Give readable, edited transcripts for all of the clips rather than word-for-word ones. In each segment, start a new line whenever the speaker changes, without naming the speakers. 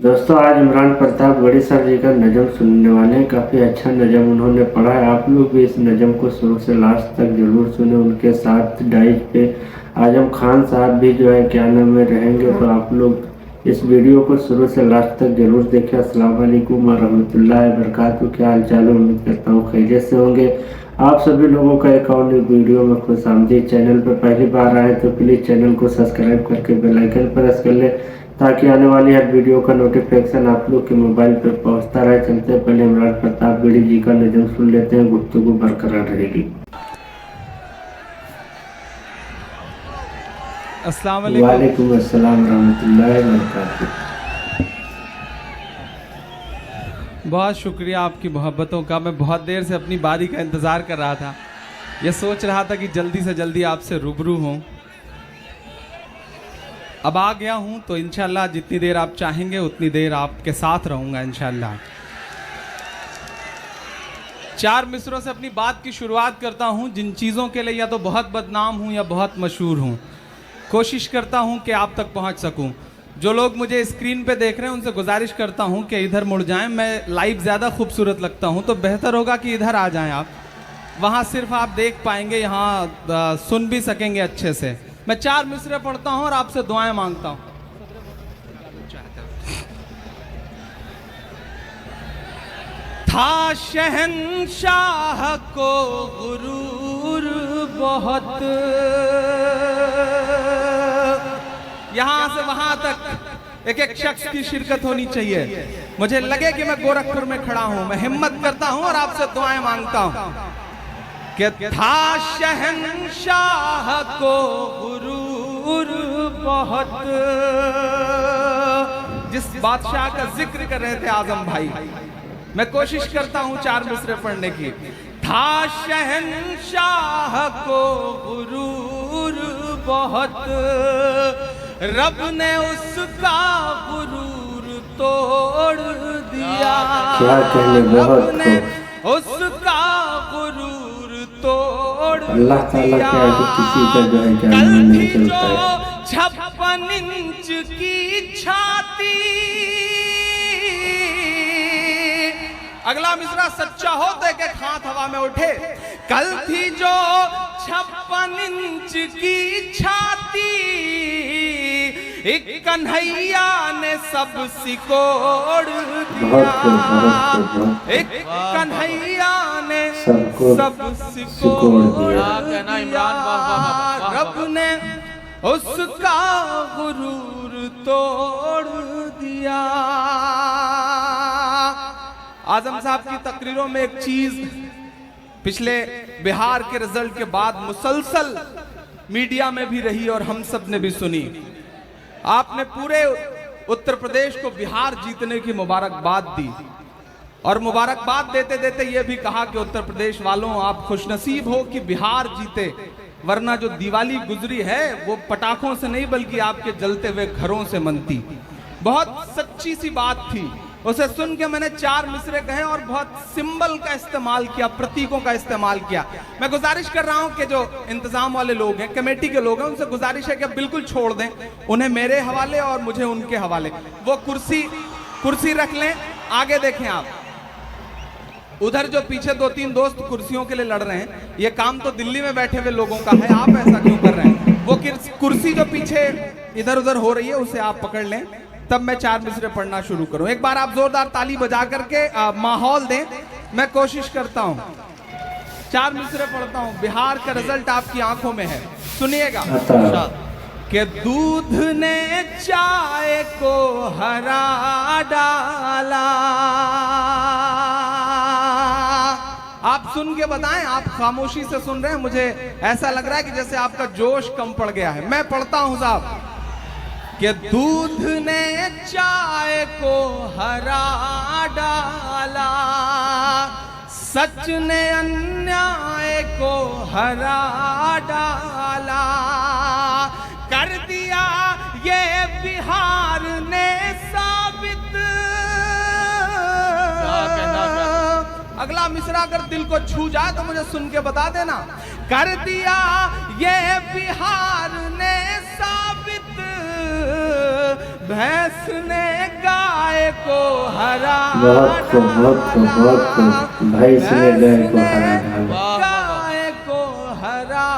दोस्तों आज इमरान प्रतापगढ़ी सर जी का नज़म सुनने वाले हैं। काफ़ी अच्छा नज़म उन्होंने पढ़ा है। आप लोग भी इस नज़म को शुरू से लास्ट तक जरूर सुने। उनके साथ डाइज पे आजम खान साहब भी जो है क्या नाम में रहेंगे, तो आप लोग इस वीडियो को शुरू से लास्ट तक जरूर देखें। अस्सलाम वालेकुम रहमतुल्लाहि व बरकातहू। क्या हाल चाल है? उम्मीद करता हूँ खैरियत से होंगे। आप सभी लोगों का एक और वीडियो में खुशामदीद। चैनल पर पहली बार आए तो प्लीज़ चैनल को सब्सक्राइब करके बेल आइकन प्रेस कर ले, ताकि आने वाली हर वीडियो का नोटिफिकेशन आप लोग के मोबाइल पर पहुंचता रहे। चलते पहले इमरान प्रतापगढ़ी जी का नज़म सुन लेते हैं, गुफ्तगू बरकरार रहेगी।
अस्सलाम वालेकुम।
वालेकुम अस्सलाम रहमतुल्लाहि व बरकातहू।
बहुत शुक्रिया आपकी मोहब्बतों का। मैं बहुत देर से अपनी बारी का इंतज़ार कर रहा था। ये सोच रहा था कि जल्दी से जल्दी आपसे रूबरू हूँ। अब आ गया हूँ तो इंशाल्लाह जितनी देर आप चाहेंगे उतनी देर आपके साथ रहूँगा इंशाल्लाह। 4 मिसरों से अपनी बात की शुरुआत करता हूँ, जिन चीज़ों के लिए या तो बहुत बदनाम हूँ या बहुत मशहूर हूँ। कोशिश करता हूँ कि आप तक पहुँच सकूँ। जो लोग मुझे स्क्रीन पे देख रहे हैं उनसे गुजारिश करता हूँ कि इधर मुड़ जाएं। मैं लाइव ज़्यादा खूबसूरत लगता हूँ तो बेहतर होगा कि इधर आ जाएं आप। वहाँ सिर्फ आप देख पाएंगे, यहाँ सुन भी सकेंगे अच्छे से। मैं 4 मिसरे पढ़ता हूँ और आपसे दुआएं मांगता हूँ। था शहंशाह को गुरूर बहुत, यहां से वहां तक एक एक शख्स की शिरकत होनी चाहिए। मुझे लगे कि मैं गोरखपुर में खड़ा हूं। मैं हिम्मत करता हूं और आपसे दुआएं मांगता हूं कि था शहंशाह को गुरूर बहुत। जिस बादशाह का जिक्र कर रहे थे आजम भाई, मैं कोशिश करता हूं 4 मिसरे पढ़ने की। था शहंशाह को गुरूर बहुत, रब ने उसका गुरूर तोड़ दिया। रब ने उसका गुरूर तोड़ दिया। कल थी जो 56 इंच की छाती। अगला मिसरा सच्चा हो तो एक एक हाथ हवा में उठे। कल थी जो 56 इंच की छाती, एक कन्हैया ने सब सिकोड़ दिया। एक कन्हैया ने सब सिकोड़ दिया। रब ने उसका गुरूर तोड़ दिया। आजम साहब की तकरीरों में एक चीज पिछले बिहार के रिजल्ट के बाद मुसलसल मीडिया में भी रही और हम सब ने भी सुनी। आपने पूरे उत्तर प्रदेश को बिहार जीतने की मुबारकबाद दी और मुबारकबाद देते देते यह भी कहा कि उत्तर प्रदेश वालों आप खुशनसीब हो कि बिहार जीते, वरना जो दिवाली गुजरी है वो पटाखों से नहीं बल्कि आपके जलते हुए घरों से मनती। बहुत सच्ची सी बात थी। उसे सुन के मैंने 4 मिसरे कहे और बहुत सिंबल का इस्तेमाल किया, प्रतीकों का इस्तेमाल किया। मैं गुजारिश कर रहा हूं कि जो इंतजाम वाले लोग हैं, कमेटी के लोग हैं, उनसे गुजारिश है कि बिल्कुल छोड़ दें, उन्हें मेरे हवाले और मुझे उनके हवाले। वो कुर्सी रख लें। आगे देखें आप, उधर जो पीछे 2-3 दोस्त कुर्सियों के लिए लड़ रहे हैं, ये काम तो दिल्ली में बैठे हुए लोगों का है। आप ऐसा क्यों कर रहे हैं? वो कुर्सी जो पीछे इधर उधर हो रही है उसे आप पकड़ लें, तब मैं 4 मिसरे पढ़ना शुरू करूं। एक बार आप जोरदार ताली बजा करके माहौल दें। मैं कोशिश करता हूं 4 मिसरे पढ़ता हूं। बिहार का रिजल्ट आपकी आंखों में है, सुनिएगा। कि दूध ने चाय को हरा डाला। आप सुन के बताएं, आप खामोशी से सुन रहे हैं। मुझे ऐसा लग रहा है कि जैसे आपका जोश कम पड़ गया है। मैं पढ़ता हूं साहब कि दूध ने चाय को हरा डाला, सच ने अन्याय को हरा डाला, कर दिया ये बिहार ने साबित। अगला मिसरा अगर दिल को छू जाए तो मुझे सुन के बता देना। कर दिया ये बिहार ने साबित, भैंस ने गाय हरा
बहुत खूब, बहुत खूब, बहुत खूब। भाई इसने गाय को हरा डाला।
गाय को हरा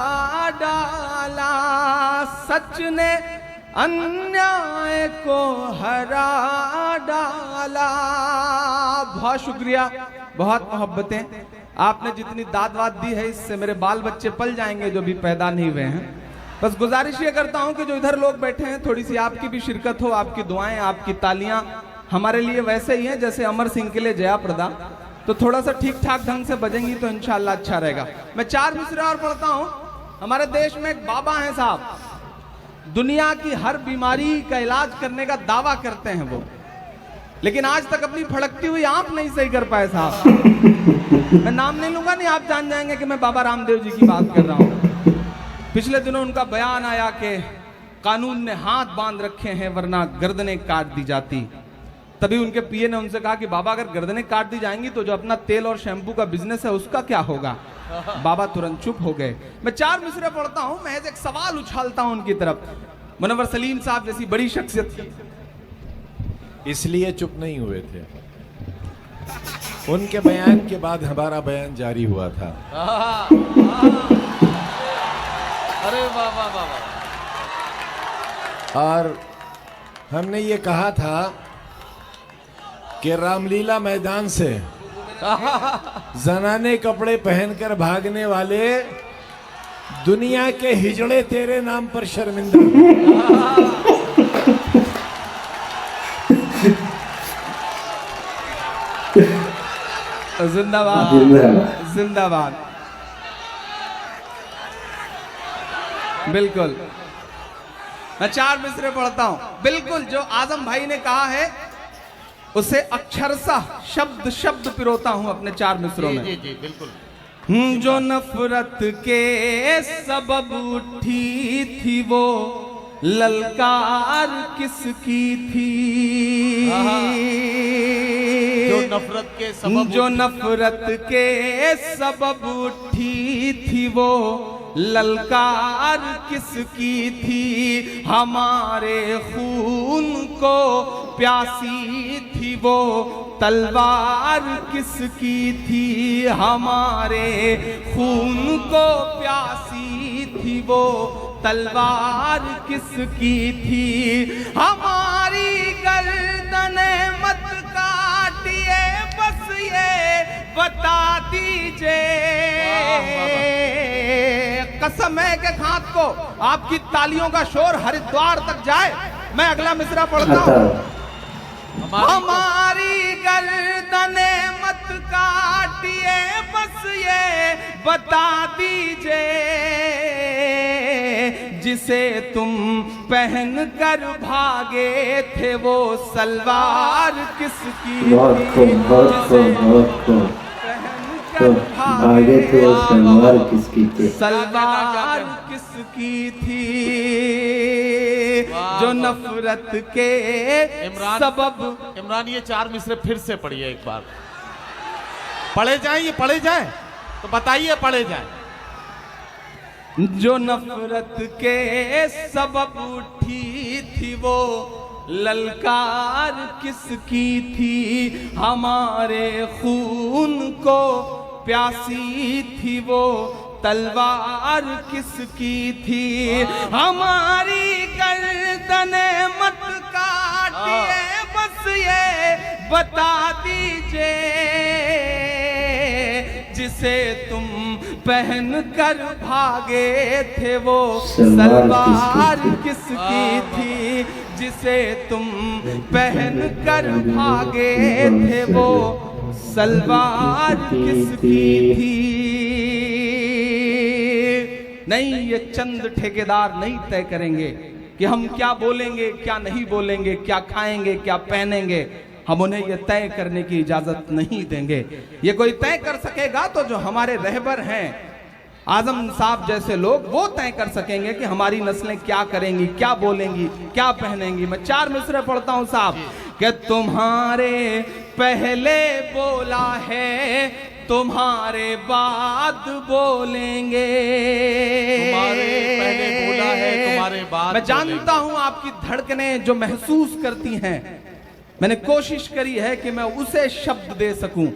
डाला, सच ने अन्याय को हरा डाला। बहुत शुक्रिया, बहुत मोहब्बतें। आपने जितनी दाद वाद दी है, इससे मेरे बाल बच्चे पल जाएंगे जो भी पैदा नहीं हुए हैं। बस गुजारिश ये करता हूं कि जो इधर लोग बैठे हैं, थोड़ी सी आपकी भी शिरकत हो, आपकी दुआएं, आपकी तालियां हमारे लिए वैसे ही हैं जैसे अमर सिंह के लिए जया प्रदा। तो थोड़ा सा ठीक ठाक ढंग से बजेंगी तो इंशाल्लाह अच्छा रहेगा। मैं 4 मिसरे और पढ़ता हूं। हमारे देश में एक बाबा हैं साहब, दुनिया की हर बीमारी का इलाज करने का दावा करते हैं वो, लेकिन आज तक अपनी फड़कती हुई आंख नहीं सही कर पाए साहब। मैं नाम नहीं लूंगा, नहीं आप जान जाएंगे कि मैं बाबा रामदेव जी की बात कर रहा हूं। पिछले दिनों उनका बयान आया कि कानून ने हाथ बांध रखे हैं वरना गर्दनें काट दी जाती। तभी उनके पीए ने उनसे कहा कि बाबा अगर गर्दनें काट दी जाएंगी तो जो अपना तेल और शैम्पू का बिजनेस है उसका क्या होगा। बाबा तुरंत चुप हो गए। मैं 4 मिसरे पढ़ता हूं, महज एक सवाल उछालता हूं उनकी तरफ। मुनव्वर सलीम साहब जैसी बड़ी शख्सियत थी,
इसलिए चुप नहीं हुए थे। उनके बयान के बाद हमारा बयान जारी हुआ था।
अरे वाह वाह वाह वाह।
और हमने ये कहा था कि रामलीला मैदान से जनाने कपड़े पहनकर भागने वाले दुनिया के हिजड़े तेरे नाम पर शर्मिंदा।
जिंदाबाद जिंदाबाद। बिल्कुल, मैं 4 मिसरे पढ़ता हूं। बिल्कुल जो आजम भाई ने कहा है उसे अक्षरशः शब्द शब्द पिरोता हूं अपने 4 मिसरों में।
जी जी बिल्कुल।
जो नफरत के सबब उठी थी वो ललकार किसकी थी।
जो नफरत के सबब
जो नफरत के सबब उठी थी वो ललकार किसकी थी। हमारे खून को प्यासी थी वो तलवार किसकी थी। हमारे खून को प्यासी थी वो तलवार किसकी थी। हमारी गर्दने मत काटिए बस ये बता दीजिए। कसम है कि खात को आपकी तालियों का शोर हरिद्वार तक जाए। मैं अगला मिसरा पढ़ता हूं। हमारी गर्दने मत काटिए बस ये बता दीजिए। जिसे तुम पहन कर भागे थे वो सलवार किसकी थी।
तो भागे थे वो सलवार किसकी थी।
सलवार किसकी थी। जो नफरत के सबब।
इमरान ये 4 मिसरे फिर से पढ़िए एक बार। पढ़े जाए, ये पढ़े जाए तो बताइए, पढ़े जाए।
जो नफरत के सबब उठी थी वो ललकार किसकी थी। हमारे खून को प्यासी थी वो तलवार किसकी थी। हमारी गर्दने मत काटिए बस ये बता दीजिए। जिसे तुम पहन कर भागे थे वो सलवार किसकी थी। जिसे तुम पहन कर भागे थे वो सलवार किसकी थी। नहीं, ये चंद ठेकेदार नहीं तय करेंगे कि हम क्या बोलेंगे, क्या नहीं बोलेंगे, क्या खाएंगे, क्या पहनेंगे। हम उन्हें यह तय करने की इजाजत नहीं देंगे। ये कोई तय कर सकेगा तो जो हमारे रहबर हैं आजम साहब जैसे लोग, वो तय कर सकेंगे कि हमारी नस्लें क्या करेंगी, क्या बोलेंगी, क्या पहनेंगी। मैं 4 मिसरे पढ़ता हूं साहब कि तुम्हारे पहले बोला है तुम्हारे बाद बोलेंगे।
तुम्हारे पहले बोला है तुम्हारे बाद।
मैं जानता हूं आपकी धड़कनें जो महसूस करती हैं, मैंने कोशिश करी है कि मैं उसे शब्द दे सकूं।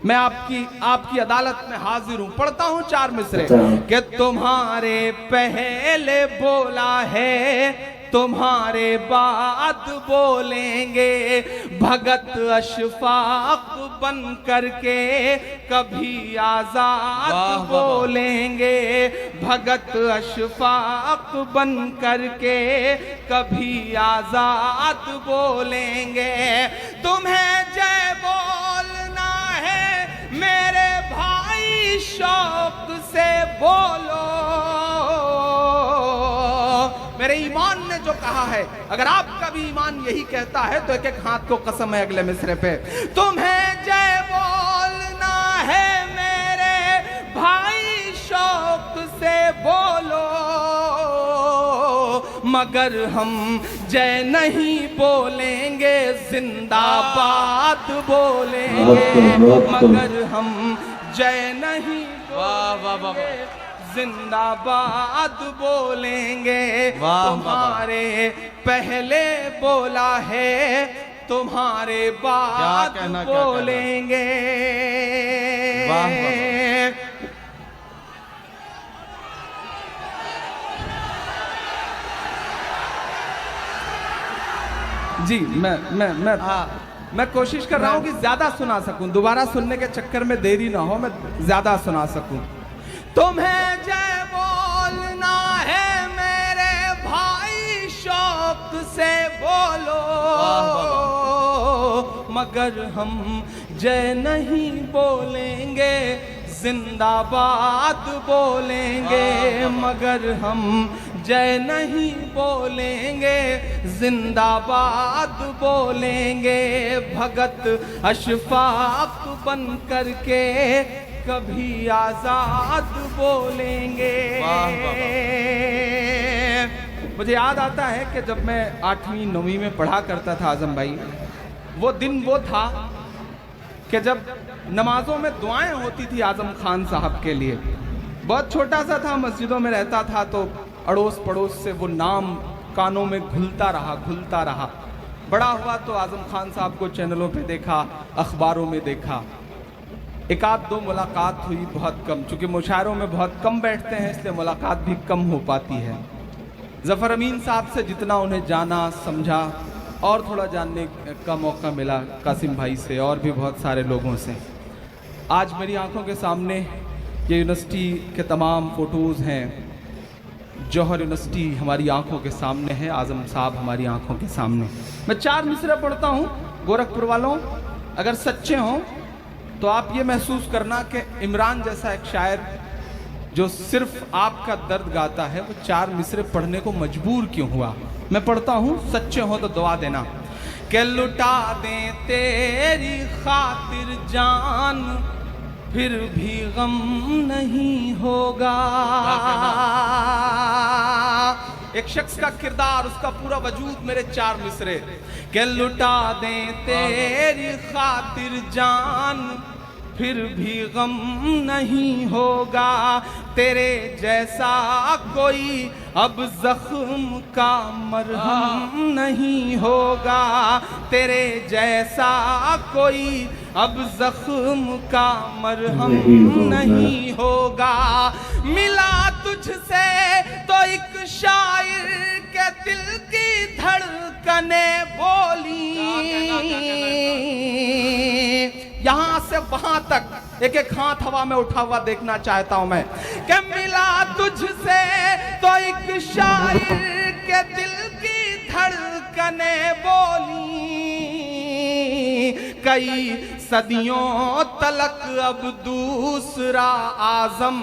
मैं आपकी अदालत में हाजिर हूं। पढ़ता हूं 4 मिसरे कि तुम्हारे पहले बोला है, तुम्हारे बाद बोलेंगे, भगत अशफाक बन करके कभी आजाद बोलेंगे, भगत अशफाक बन करके कभी आजाद बोलेंगे। तुम्हें जय बोलना है मेरे भाई, शौक से बोलो। मेरे ईमान ने जो कहा है, अगर आपका भी ईमान यही कहता है तो एक एक हाथ को कसम है अगले मिसरे पे। तुम्हें जय बोलना है मेरे भाई, शौक से बोलो, मगर हम जय नहीं बोलेंगे, जिंदाबाद बोलेंगे, मगर हम जय नहीं बोलेंगे, जिंदाबाद बोलेंगे। तुम्हारे पहले बोला है, तुम्हारे बाद बोलेंगे। जी मैं कोशिश कर रहा हूं कि ज्यादा सुना सकूं, दोबारा सुनने के चक्कर में देरी ना हो, मैं ज्यादा सुना सकूं। तुम्हें जय बोलना है मेरे भाई, शौक से बोलो, मगर हम जय नहीं बोलेंगे, जिंदाबाद बोलेंगे, मगर हम जय नहीं बोलेंगे, जिंदाबाद बोलेंगे, भगत अशफाक बन करके कभी आजाद बोलेंगे। मुझे याद आता है कि जब मैं 8वीं 9वीं में पढ़ा करता था आजम भाई, वो दिन वो था कि जब नमाजों में दुआएं होती थी आजम खान साहब के लिए। बहुत छोटा सा था, मस्जिदों में रहता था, तो अड़ोस पड़ोस से वो नाम कानों में घुलता रहा। बड़ा हुआ तो आजम खान साहब को चैनलों पे देखा, अखबारों में देखा, एक आध दो मुलाकात हुई, बहुत कम, चूँकि मुशायरों में बहुत कम बैठते हैं इसलिए मुलाकात भी कम हो पाती है। ज़फ़र अमीन साहब से जितना उन्हें जाना समझा और थोड़ा जानने का मौका मिला, कासिम भाई से और भी बहुत सारे लोगों से। आज मेरी आंखों के सामने ये यूनिवर्सिटी के तमाम फ़ोटोज़ हैं। जौहर यूनिवर्सिटी हमारी आंखों के सामने है, आज़म साहब हमारी आंखों के सामने। मैं 4 मिसरे पढ़ता हूँ, गोरखपुर वालों अगर सच्चे हों तो आप ये महसूस करना कि इमरान जैसा एक शायर जो सिर्फ आपका दर्द गाता है, वो 4 मिसरे पढ़ने को मजबूर क्यों हुआ। मैं पढ़ता हूँ, सच्चे हो तो दुआ देना। कि लुटा दें तेरी खातिर जान, फिर भी गम नहीं होगा। एक शख्स का किरदार, उसका पूरा वजूद मेरे 4 मिसरे। कि लुटा दें तेरी खातिर जान, फिर भी गम नहीं होगा। तेरे जैसा कोई अब जख्म का मरहम नहीं होगा। तेरे जैसा कोई अब जख्म का मरहम नहीं होगा। मिला तुझसे तो एक शायर के दिल की धड़कने बोली, यहां से वहां तक एक एक हाथ हवा में उठा हुआ देखना चाहता हूं मैं। कि मिला तुझसे तो एक शायर के दिल की धड़कने बोली, कई सदियों तलक अब दूसरा आज़म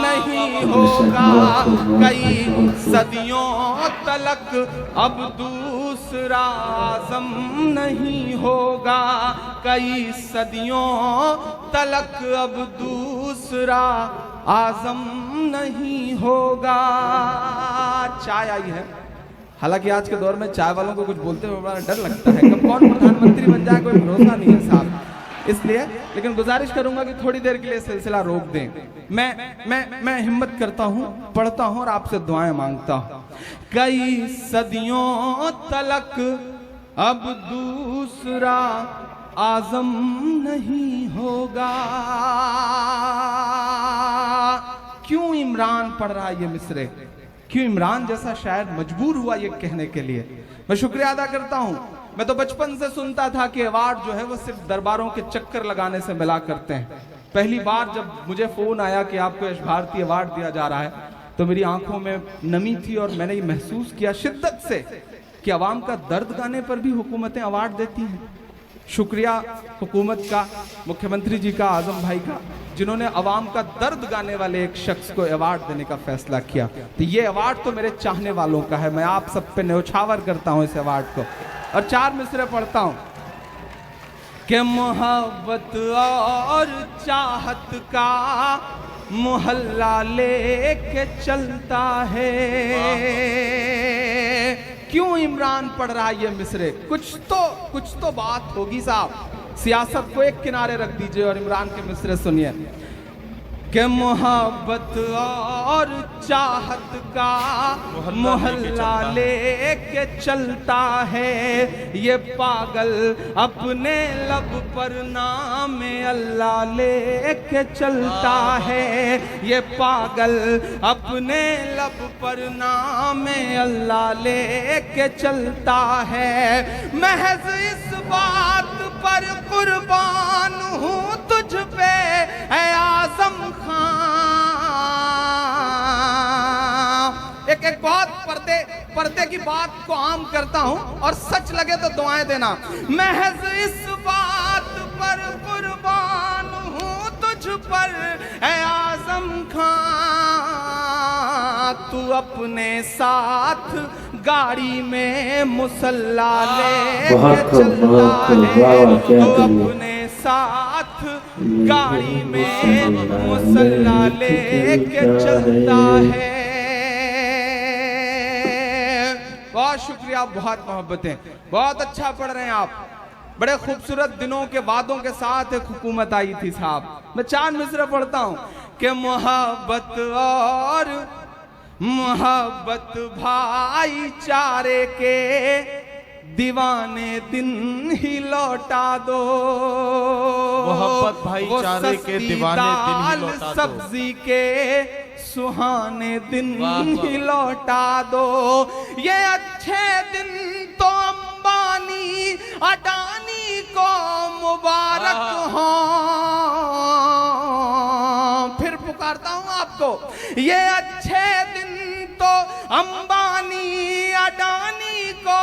नहीं होगा। कई सदियों तलक अब दूसरा आज़म नहीं होगा। कई सदियों तलक अब दूसरा आज़म नहीं होगा। चाय आई है, हालांकि आज के दौर में चाय वालों को कुछ बोलते हुए बड़ा डर लगता है, कब कौन प्रधानमंत्री बन जाए कोई भरोसा नहीं है साहब, इसलिए लेकिन गुजारिश करूंगा कि थोड़ी देर के लिए सिलसिला रोक दें। मैं हिम्मत करता हूं, पढ़ता हूं और आपसे दुआएं मांगता हूं। कई सदियों तलक अब दूसरा आजम नहीं होगा। क्यों इमरान पढ़ रहा है ये मिसरे? क्यों इमरान जैसा शायर मजबूर हुआ ये कहने के लिए? मैं शुक्रिया अदा करता हूं। मैं तो बचपन से सुनता था कि अवार्ड जो है वो सिर्फ दरबारों के चक्कर लगाने से मिला करते हैं। पहली बार जब मुझे फोन आया कि आपको यश भारती अवार्ड दिया जा रहा है तो मेरी आंखों में नमी थी और मैंने ये महसूस किया शिद्दत से कि अवाम का दर्द गाने पर भी हुकूमतें अवार्ड देती हैं। शुक्रिया हुकूमत का, मुख्यमंत्री जी का, आजम भाई का, जिन्होंने अवाम का दर्द गाने वाले एक शख्स को अवार्ड देने का फैसला किया। तो ये अवार्ड तो मेरे चाहने वालों का है। मैं आप सब पे न्यौछावर करता हूं इस अवार्ड को और 4 मिसरे पढ़ता हूं कि मोहब्बत और चाहत का मोहल्ला लेके चलता है। क्यों इमरान पढ़ रहा है ये मिसरे? कुछ तो बात होगी साहब। सियासत को एक किनारे रख दीजिए और इमरान के मिसरे सुनिए कि मोहब्बत और चाहत का मोहल्ला लेके चलता है। ये पागल अपने लब पर नाम अल्लाह लेके चलता है। ये पागल अपने लब पर नाम अल्लाह लेके चलता है। महज इस बात पर कुर्बान हूँ तुझ पे ऐ आज़म खां। एक बहुत पर्दे की बात को आम करता हूं और सच लगे तो दुआएं देना। महज इस बात पर कुर्बान हूं तुझ पर ऐ आज़म खां। तू अपने साथ गाड़ी में मुसल्ला लेके चलता है। तू अपने साथ गाड़ी में मुसल्ला लेके चलता है। बहुत शुक्रिया, बहुत मोहब्बतें, बहुत अच्छा पढ़ रहे हैं आप। बड़े खूबसूरत दिनों के वादों के साथ एक हुकूमत आई थी साहब। मैं 4 मिसरे पढ़ता हूं कि मोहब्बत और मोहब्बत भाईचारे के दीवाने दिन ही लौटा दो।
मोहब्बत भाईचारे के दीवाने दिन ही लौटा दो।
सब्जी के सुहाने दिन ही लौटा दो। ये अच्छे दिन तो अंबानी अडानी को मुबारक हो। फिर पुकारता हूं आपको, ये अच्छे दिन तो अंबानी अडानी को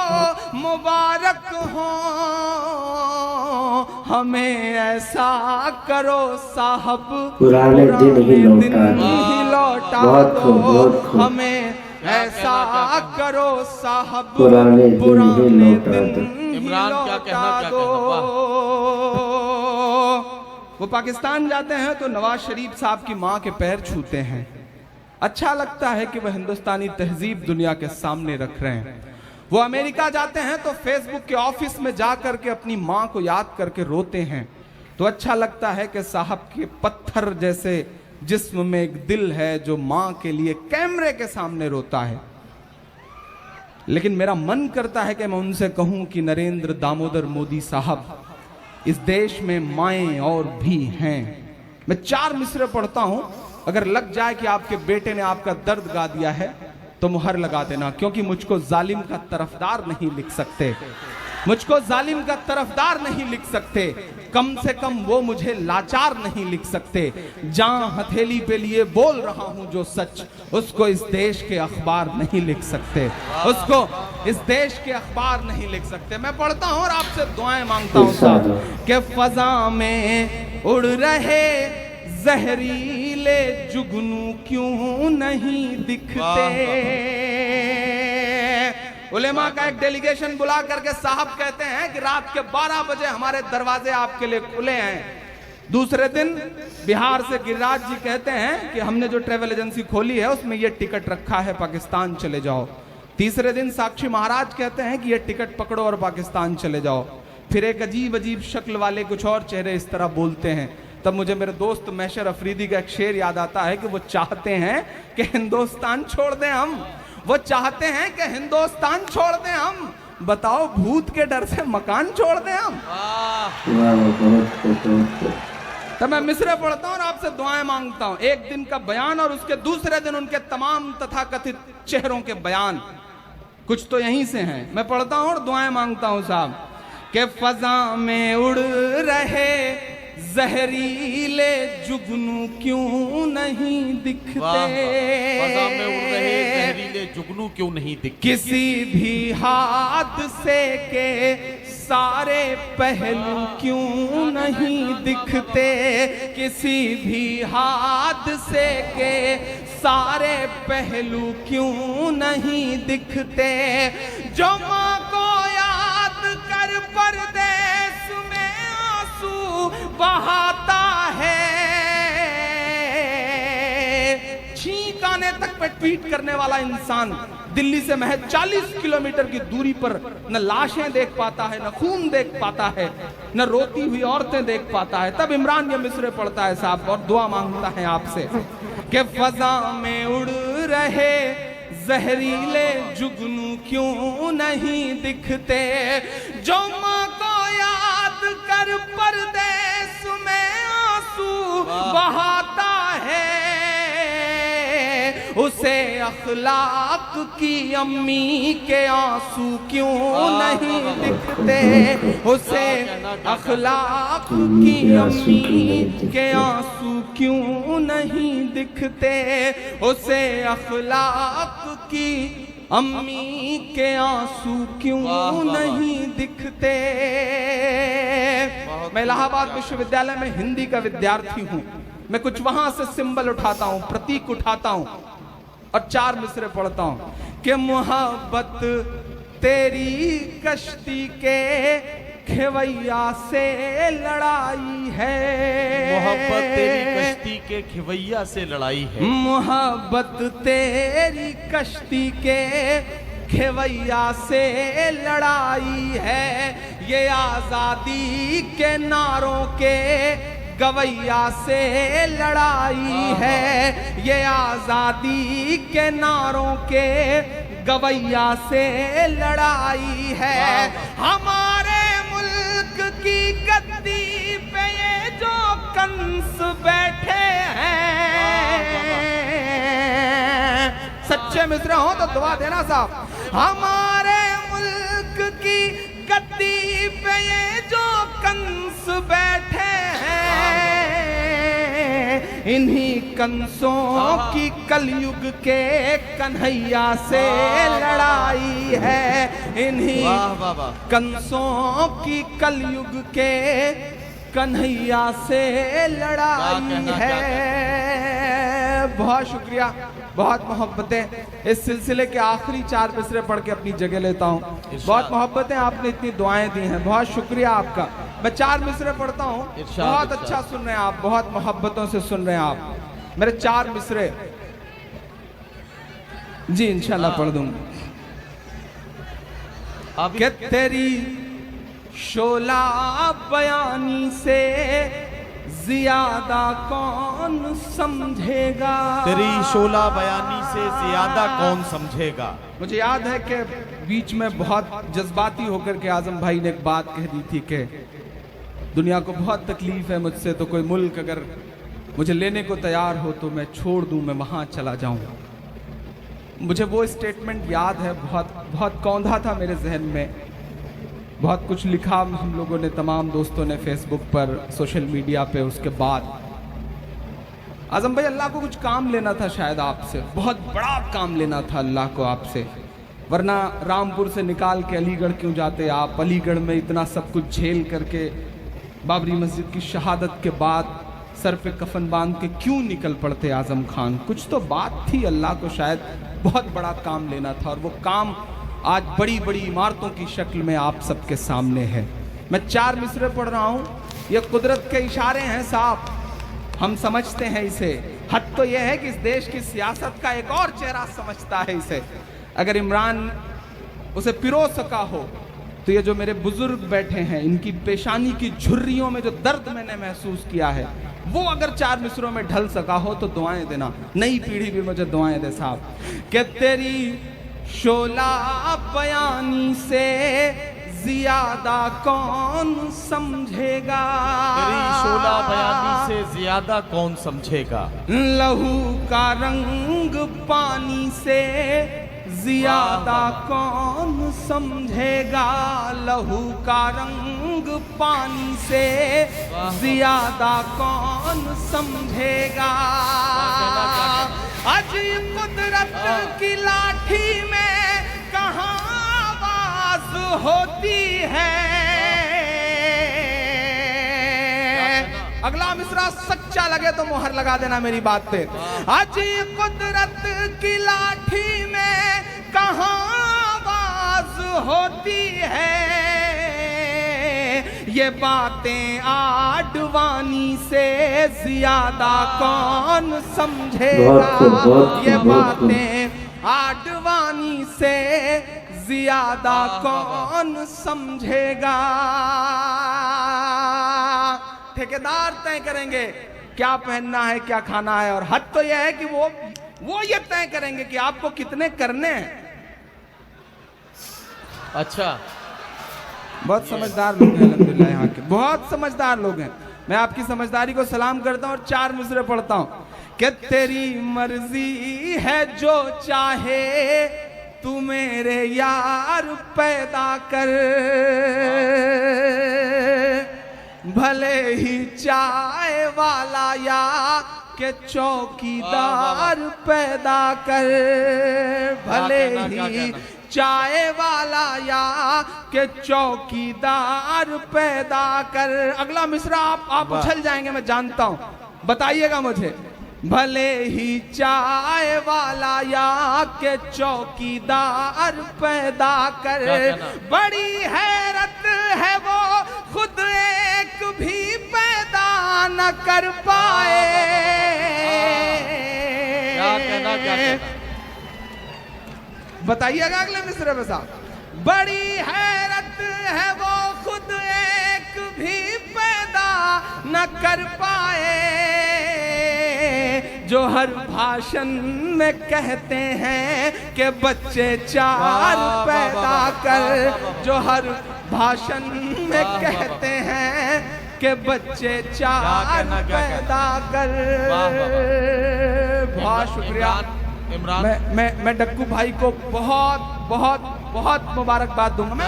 मुबारक हो। हमें ऐसा करो साहब
पुराने दिन ही लौटा
दो। हमें ऐसा करो साहब
पुराने दिन ही लौटा दो।
इमरान क्या कहना दो।
वो पाकिस्तान जाते हैं तो नवाज शरीफ साहब की माँ के पैर छूते हैं। अच्छा लगता है कि वह हिंदुस्तानी तहजीब दुनिया के सामने रख रहे हैं। वो अमेरिका जाते हैं तो फेसबुक के ऑफिस में जाकर के अपनी माँ को याद करके रोते हैं। तो अच्छा लगता है कि साहब के पत्थर जैसे जिस्म में एक दिल है जो माँ के लिए कैमरे के सामने रोता है। लेकिन मेरा मन करता है कि मैं उनसे कहूं कि नरेंद्र दामोदर मोदी साहब, इस देश में माएँ और भी हैं। मैं 4 मिसरे पढ़ता हूं, अगर लग जाए कि आपके बेटे ने आपका दर्द गा दिया है तो मुहर लगा देना, क्योंकि मुझको जालिम का तरफदार नहीं लिख सकते। मुझको जालिम का तरफदार नहीं लिख सकते, कम से कम वो मुझे लाचार नहीं लिख सकते। जहां हथेली पे लिए बोल रहा हूं जो सच, उसको इस देश के अखबार नहीं लिख सकते। उसको इस देश के अखबार नहीं लिख सकते। मैं पढ़ता हूं और आपसे दुआएं मांगता हूं साहब कि फजा में उड़ रहे जहरीले जुगनू क्यों नहीं दिखते। उलेमा का एक डेलीगेशन बुला करके साहब कहते हैं कि रात के 12 बजे हमारे दरवाजे आपके लिए खुले हैं। दूसरे दिन बिहार से गिरिराज जी कहते हैं कि हमने जो ट्रेवल एजेंसी खोली है उसमें ये टिकट रखा है, पाकिस्तान चले जाओ। तीसरे दिन साक्षी महाराज कहते हैं कि ये टिकट पकड़ो और पाकिस्तान चले जाओ। फिर एक अजीब अजीब शक्ल वाले कुछ और चेहरे इस तरह बोलते हैं। तब मुझे मेरे दोस्त मैशर अफरीदी का एक शेर याद आता है कि वो चाहते हैं कि हिंदुस्तान छोड़ दें हम। वो चाहते हैं कि हिंदुस्तान छोड़ दें हम। बताओ भूत के डर से मकान छोड़ दें हम?
वाह, बहुत खूब।
तो मैं मिसरे पढ़ता हूँ और आपसे दुआएं मांगता हूँ। एक दिन का बयान और उसके दूसरे दिन उनके तमाम तथाकथित चेहरों के बयान कुछ तो यहीं से हैं। मैं पढ़ता हूँ और दुआएं मांगता हूँ साहब कि फजा में उड़ रहे जहरीले जुगनू क्यों नहीं दिखते,
फजा में उड़ रहे जहरीले जुगनू क्यों नहीं दिखते,
किसी भी हादसे के सारे पहलू क्यों नहीं दिखते, किसी भी हादसे के सारे पहलू क्यों नहीं दिखते, जो माँ को याद कर परदेस में आंसू बहाता है, छींक आने तक पे ट्वीट करने वाला इंसान दिल्ली से महज 40 किलोमीटर की दूरी पर न लाशें देख पाता है, न खून देख पाता है, न रोती हुई औरतें देख पाता है। तब इमरान ये मिसरे पढ़ता है साहब और दुआ मांगता है आपसे कि फजा में उड़ रहे जहरीले जुगनू क्यों नहीं दिखते, जो माँ को याद कर परदेस में आंसू बहाता है, उसे अखलाक की अम्मी के आंसू क्यों नहीं दिखते, उसे अखलाक की अम्मी के आंसू क्यों नहीं दिखते, उसे अखलाक की अम्मी के आंसू क्यों नहीं दिखते। मैं इलाहाबाद विश्वविद्यालय में हिंदी का विद्यार्थी हूँ। मैं कुछ वहां से सिंबल उठाता हूँ, प्रतीक उठाता हूँ और 4 मिसरे पढ़ता हूँ कि मोहब्बत तेरी कश्ती के खेवैया से लड़ाई है,
मोहब्बत तेरी कश्ती के खेवैया से लड़ाई है,
मोहब्बत तेरी कश्ती के खेवैया से लड़ाई है, ये आजादी के नारों के गवैया से लड़ाई है, ये आजादी के नारों के गवैया से लड़ाई है, हमारे मुल्क की गद्दी पे ये जो कंस बैठे हैं, सच्चे मिसरे हो तो दुआ देना साहब, हमारे मुल्क की गद्दी पे ये जो कंस बैठे हैं, इन्हीं कंसों की कलयुग के कन्हैया से लड़ाई है, इन्हीं कंसों की कलयुग के कन्हैया से लड़ाई है। बहुत शुक्रिया, बहुत मोहब्बतें। इस सिलसिले के आखिरी 4 मिसरे पढ़ के अपनी जगह लेता हूँ। बहुत मोहब्बतें, आपने इतनी दुआएं दी हैं, बहुत शुक्रिया आपका। मैं 4 मिसरे पढ़ता हूँ, बहुत अच्छा सुन रहे हैं आप, बहुत मोहब्बतों से सुन रहे हैं आप। मेरे 4 मिसरे जी इंशाल्लाह पढ़ दूंगा। कि तेरी शोला बयानी से ज्यादा कौन समझेगा,
तेरी शोला बयानी से ज्यादा कौन समझेगा।
मुझे याद है कि बीच में बहुत जज्बाती होकर के आजम भाई ने एक बात कह दी थी कि दुनिया को बहुत तकलीफ है मुझसे, तो कोई मुल्क अगर मुझे लेने को तैयार हो तो मैं छोड़ दूं, मैं वहां चला जाऊं। मुझे वो स्टेटमेंट याद है, बहुत कौंधा था मेरे जहन में। बहुत कुछ लिखा हम लोगों ने, तमाम दोस्तों ने फेसबुक पर, सोशल मीडिया पे। उसके बाद आजम भाई अल्लाह को कुछ काम लेना था शायद आपसे, बहुत बड़ा काम लेना था अल्लाह को आपसे, वरना रामपुर से निकाल के अलीगढ़ क्यों जाते आप। अलीगढ़ में इतना सब कुछ झेल करके बाबरी मस्जिद की शहादत के बाद सर पे कफन बांध के क्यों निकल पड़ते आजम खान। कुछ तो बात थी, अल्लाह को शायद बहुत बड़ा काम लेना था, और वो काम आज बड़ी बड़ी इमारतों की शक्ल में आप सबके सामने है। मैं 4 मिसरे पढ़ रहा हूँ, ये कुदरत के इशारे हैं साहब, हम समझते हैं इसे। हद तो यह है कि इस देश की सियासत का एक और चेहरा समझता है इसे। अगर इमरान उसे पिरो सका हो तो ये जो मेरे बुजुर्ग बैठे हैं, इनकी पेशानी की झुर्रियों में जो दर्द मैंने महसूस किया है, वो अगर 4 मिसरों में ढल सका हो तो दुआएं देना। नई पीढ़ी भी मुझे दुआएं दे साहब। कि तेरी शोला बयानी से ज्यादा कौन समझेगा,
तेरी शोला बयानी से ज्यादा कौन समझेगा।
लहू का रंग पानी से ज्यादा कौन समझेगा, लहू का रंग पानी से ज्यादा कौन समझेगा। अजीब कुदरत की लाठी में कहाँ आवाज होती है। अगला मिसरा सच्चा लगे तो मोहर लगा देना मेरी बात पे। अजीब कुदरत की लाठी में कहाँ आवाज होती है, ये बातें आडवाणी से ज्यादा कौन समझेगा, ये बातें आडवाणी से ज्यादा कौन समझेगा। ठेकेदार तय करेंगे क्या पहनना है क्या खाना है, और हद तो यह है कि वो ये तय करेंगे कि आपको कितने करने हैं।
अच्छा,
बहुत समझदार लोग हैं अल्हम्दुलिल्लाह, यहाँ के बहुत समझदार लोग हैं। मैं आपकी समझदारी को सलाम करता हूँ और 4 मिसरे पढ़ता हूँ कि तेरी मर्जी है जो चाहे तू मेरे यार पैदा कर, भले ही चाय वाला या के चौकीदार पैदा कर, भले ही चाय वाला या के चौकीदार पैदा कर। अगला मिसरा आप उछल जाएंगे मैं जानता हूं, बताइएगा मुझे। भले ही चाय वाला या के चौकीदार पैदा कर, बड़ी हैरत है वो खुद एक भी पैदा न कर पाए। बताइएगा अगले मिसरे में साहब। बड़ी हैरत है वो खुद एक भी पैदा न कर पाए, जो हर भाषण में कहते हैं कि बच्चे 4 पैदा कर, जो हर भाषण में कहते हैं कि बच्चे 4 पैदा कर। बहुत शुक्रिया
इमरान।
मैं डक्कू भाई को बहुत बहुत बहुत मुबारकबाद दूंगा। मैं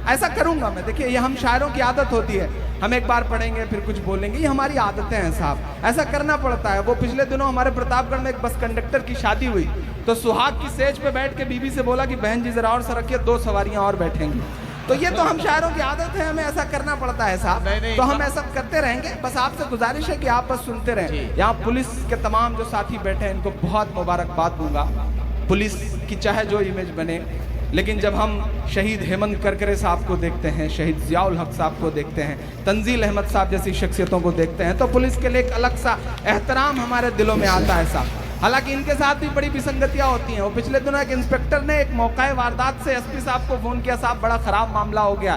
ऐसा करूंगा मैं। देखिए ये हम शायरों की आदत होती है, हम एक बार पढ़ेंगे फिर कुछ बोलेंगे, ये हमारी आदतें हैं साहब, ऐसा करना पड़ता है। वो पिछले दिनों हमारे प्रतापगढ़ में एक बस कंडक्टर की शादी हुई, तो सुहाग की सेज पे बैठ के बीबी से बोला कि बहन जी जरा और सरकिए, 2 सवारियां और बैठेंगी। तो ये तो हम शायरों की आदत है, हमें ऐसा करना पड़ता है साहब। तो हम ऐसा करते रहेंगे। बस आपसे गुजारिश है कि आप बस सुनते रहें। यहाँ पुलिस के तमाम जो साथी बैठे हैं इनको बहुत मुबारकबाद दूंगा। पुलिस की चाहे जो इमेज बने, लेकिन जब हम शहीद हेमंत करकरे साहब को देखते हैं, शहीद जियाउल हक साहब को देखते हैं, तंजील अहमद साहब जैसी शख्सियतों को देखते हैं, तो पुलिस के लिए एक अलग सा एहतराम हमारे दिलों में आता है साहब। हालांकि इनके साथ भी बड़ी विसंगतियां होती हैं। वो पिछले दिनों एक इंस्पेक्टर ने एक मौका वारदात से एसपी साहब को फोन किया, साहब बड़ा खराब मामला हो गया,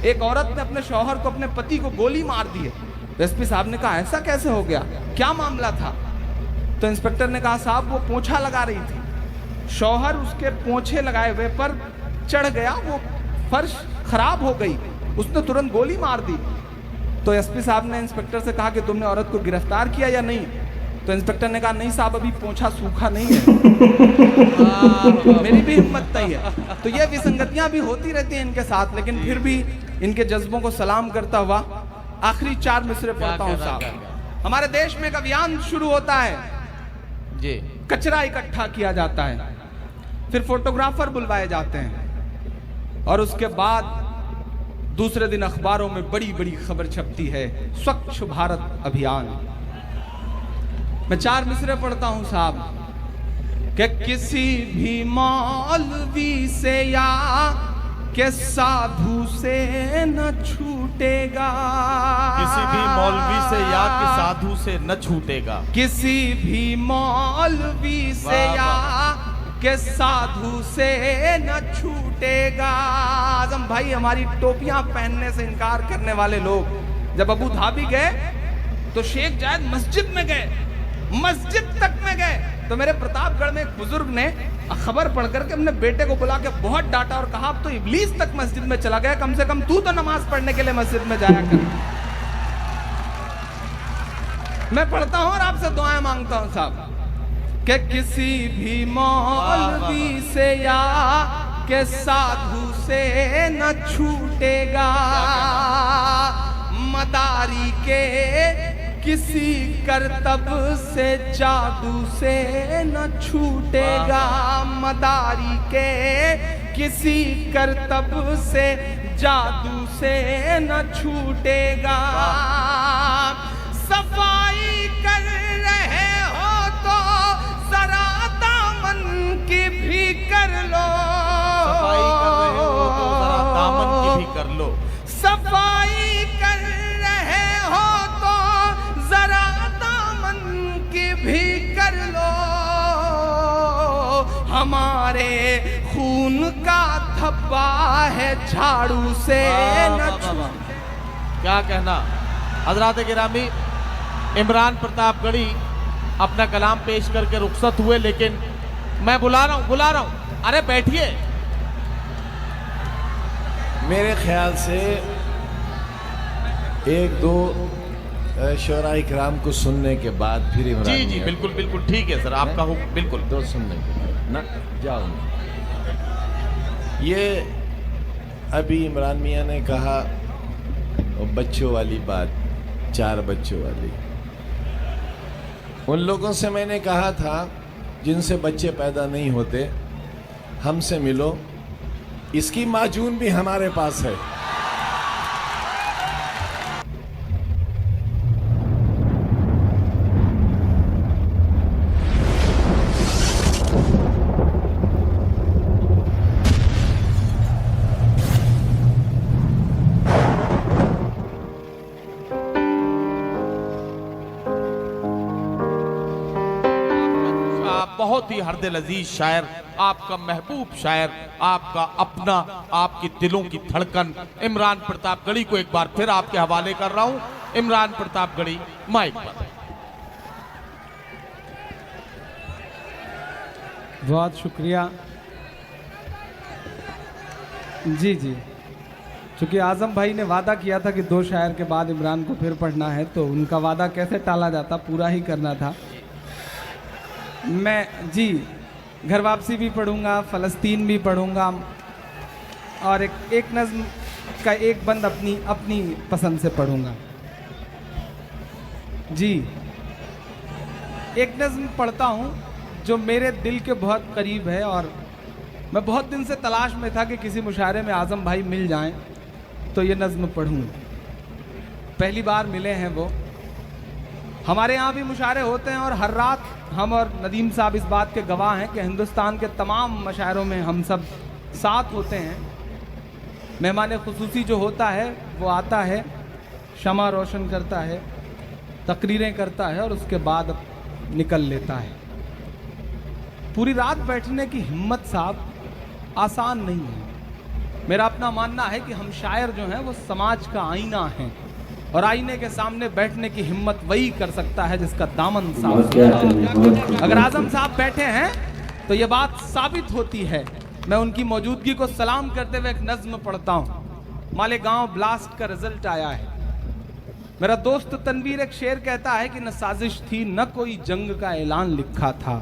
एक औरत ने अपने शौहर को, अपने पति को गोली मार दी है। तो एसपी साहब ने कहा ऐसा कैसे हो गया, क्या मामला था? तो इंस्पेक्टर ने कहा साहब वो पोछा लगा रही थी, शौहर उसके पोछे लगाए हुए पर चढ़ गया, वो फर्श खराब हो गई, उसने तुरंत गोली मार दी। तो एसपी साहब ने इंस्पेक्टर से कहा कि तुमने औरत को गिरफ्तार किया या नहीं? तो इंस्पेक्टर ने कहा नहीं साहब अभी पोछा सूखा नहीं है। मेरी भी हिम्मत नहीं है। तो ये विसंगतियां भी होती रहती हैं इनके साथ, लेकिन फिर भी इनके जज्बों को सलाम करता हुआ आखिरी 4 मिसरे पढ़ता हूँ साहब। हमारे देश में एक अभियान शुरू होता है
जी,
कचरा इकट्ठा किया जाता है, फिर फोटोग्राफर बुलवाए जाते हैं, और उसके बाद दूसरे दिन अखबारों में बड़ी बड़ी खबर छपती है, स्वच्छ भारत अभियान। मैं 4 मिसरे पढ़ता हूं साहब कि किसी भी मौलवी से या के साधु से न छूटेगा,
किसी भी मौलवी से या कि साधु से न छूटेगा,
किसी भी मौलवी से या के साधु से न छूटेगा। आजम भाई हमारी टोपियां पहनने से इनकार करने वाले लोग जब अबू धाबी गए तो शेख जायद मस्जिद में गए, मस्जिद तक में गए, तो मेरे प्रतापगढ़ में एक बुजुर्ग ने खबर पढ़ करके अपने बेटे को बुला के बहुत डांटा और कहा, अब तो इब्लीस तक मस्जिद में चला गया, कम से कम तू तो नमाज पढ़ने के लिए मस्जिद में जाया कर। मैं पढ़ता हूं और आपसे दुआएं मांगता हूं साहब कि किसी भी मौलवी से या के साधु से न छूटेगा, मदारी के किसी करतब से जादू से न छूटेगा, मदारी के किसी करतब से जादू से न छूटेगा। सफाई कर रहे हो तो जरा दामन की भी कर लो,
सफाई कर रहे हो तो जरा दामन की भी कर लो,
सफाई कर रहे हो तो जरा दामन की भी कर लो, हमारे खून का धब्बा है झाड़ू से न छू।
क्या कहना। हजरात गिरामी, इमरान प्रतापगढ़ी अपना कलाम पेश करके रुखसत हुए, लेकिन मैं बुला रहा हूं। अरे बैठिए।
मेरे ख्याल से एक दो शोरा इकराम को सुनने के बाद फिर इमरान
जी
मियां
बिल्कुल बिल्कुल ठीक है सर, आपका हुक्म। बिल्कुल
दो सुनने के बाद ना जाओ। ये अभी इमरान मियां ने कहा वो बच्चों वाली बात, 4 बच्चों वाली। उन लोगों से मैंने कहा था जिनसे बच्चे पैदा नहीं होते, हमसे मिलो, इसकी माजून भी हमारे पास है।
बहुत ही हरदिल अजीज शायर, आपका महबूब शायर, आपका अपना, आपकी दिलों की धड़कन इमरान प्रतापगढ़ी को एक बार फिर आपके हवाले कर रहा हूं। इमरान प्रतापगढ़ी, माइक पर।
बहुत शुक्रिया जी। चूंकि आजम भाई ने वादा किया था कि 2 शायर के बाद इमरान को फिर पढ़ना है, तो उनका वादा कैसे टाला जाता, पूरा ही करना था। मैं जी घर वापसी भी पढ़ूंगा, फ़लस्तीन भी पढ़ूंगा, और एक नज़्म का एक बंद अपनी पसंद से पढ़ूंगा। जी एक नज़्म पढ़ता हूँ जो मेरे दिल के बहुत करीब है, और मैं बहुत दिन से तलाश में था कि किसी मुशायरे में आज़म भाई मिल जाएं तो ये नज़्म पढ़ूँ। पहली बार मिले हैं वो। हमारे यहाँ भी मुशायरे होते हैं और हर रात हम और नदीम साहब इस बात के गवाह हैं कि हिंदुस्तान के तमाम मुशायरों में हम सब साथ होते हैं। मेहमान खुसूसी जो होता है वो आता है, शमा रोशन करता है, तकरीरें करता है और उसके बाद निकल लेता है। पूरी रात बैठने की हिम्मत साहब आसान नहीं है। मेरा अपना मानना है कि हम शायर जो हैं वो समाज का आईना हैं, और आईने के सामने बैठने की हिम्मत वही कर सकता है जिसका दामन साफ हो। अगर आजम साहब बैठे हैं तो ये बात साबित होती है। मैं उनकी मौजूदगी को सलाम करते हुए एक नज्म पढ़ता हूँ। मालेगांव ब्लास्ट का रिजल्ट आया है। मेरा दोस्त तनवीर एक शेर कहता है कि न साजिश थी न कोई जंग का ऐलान लिखा था,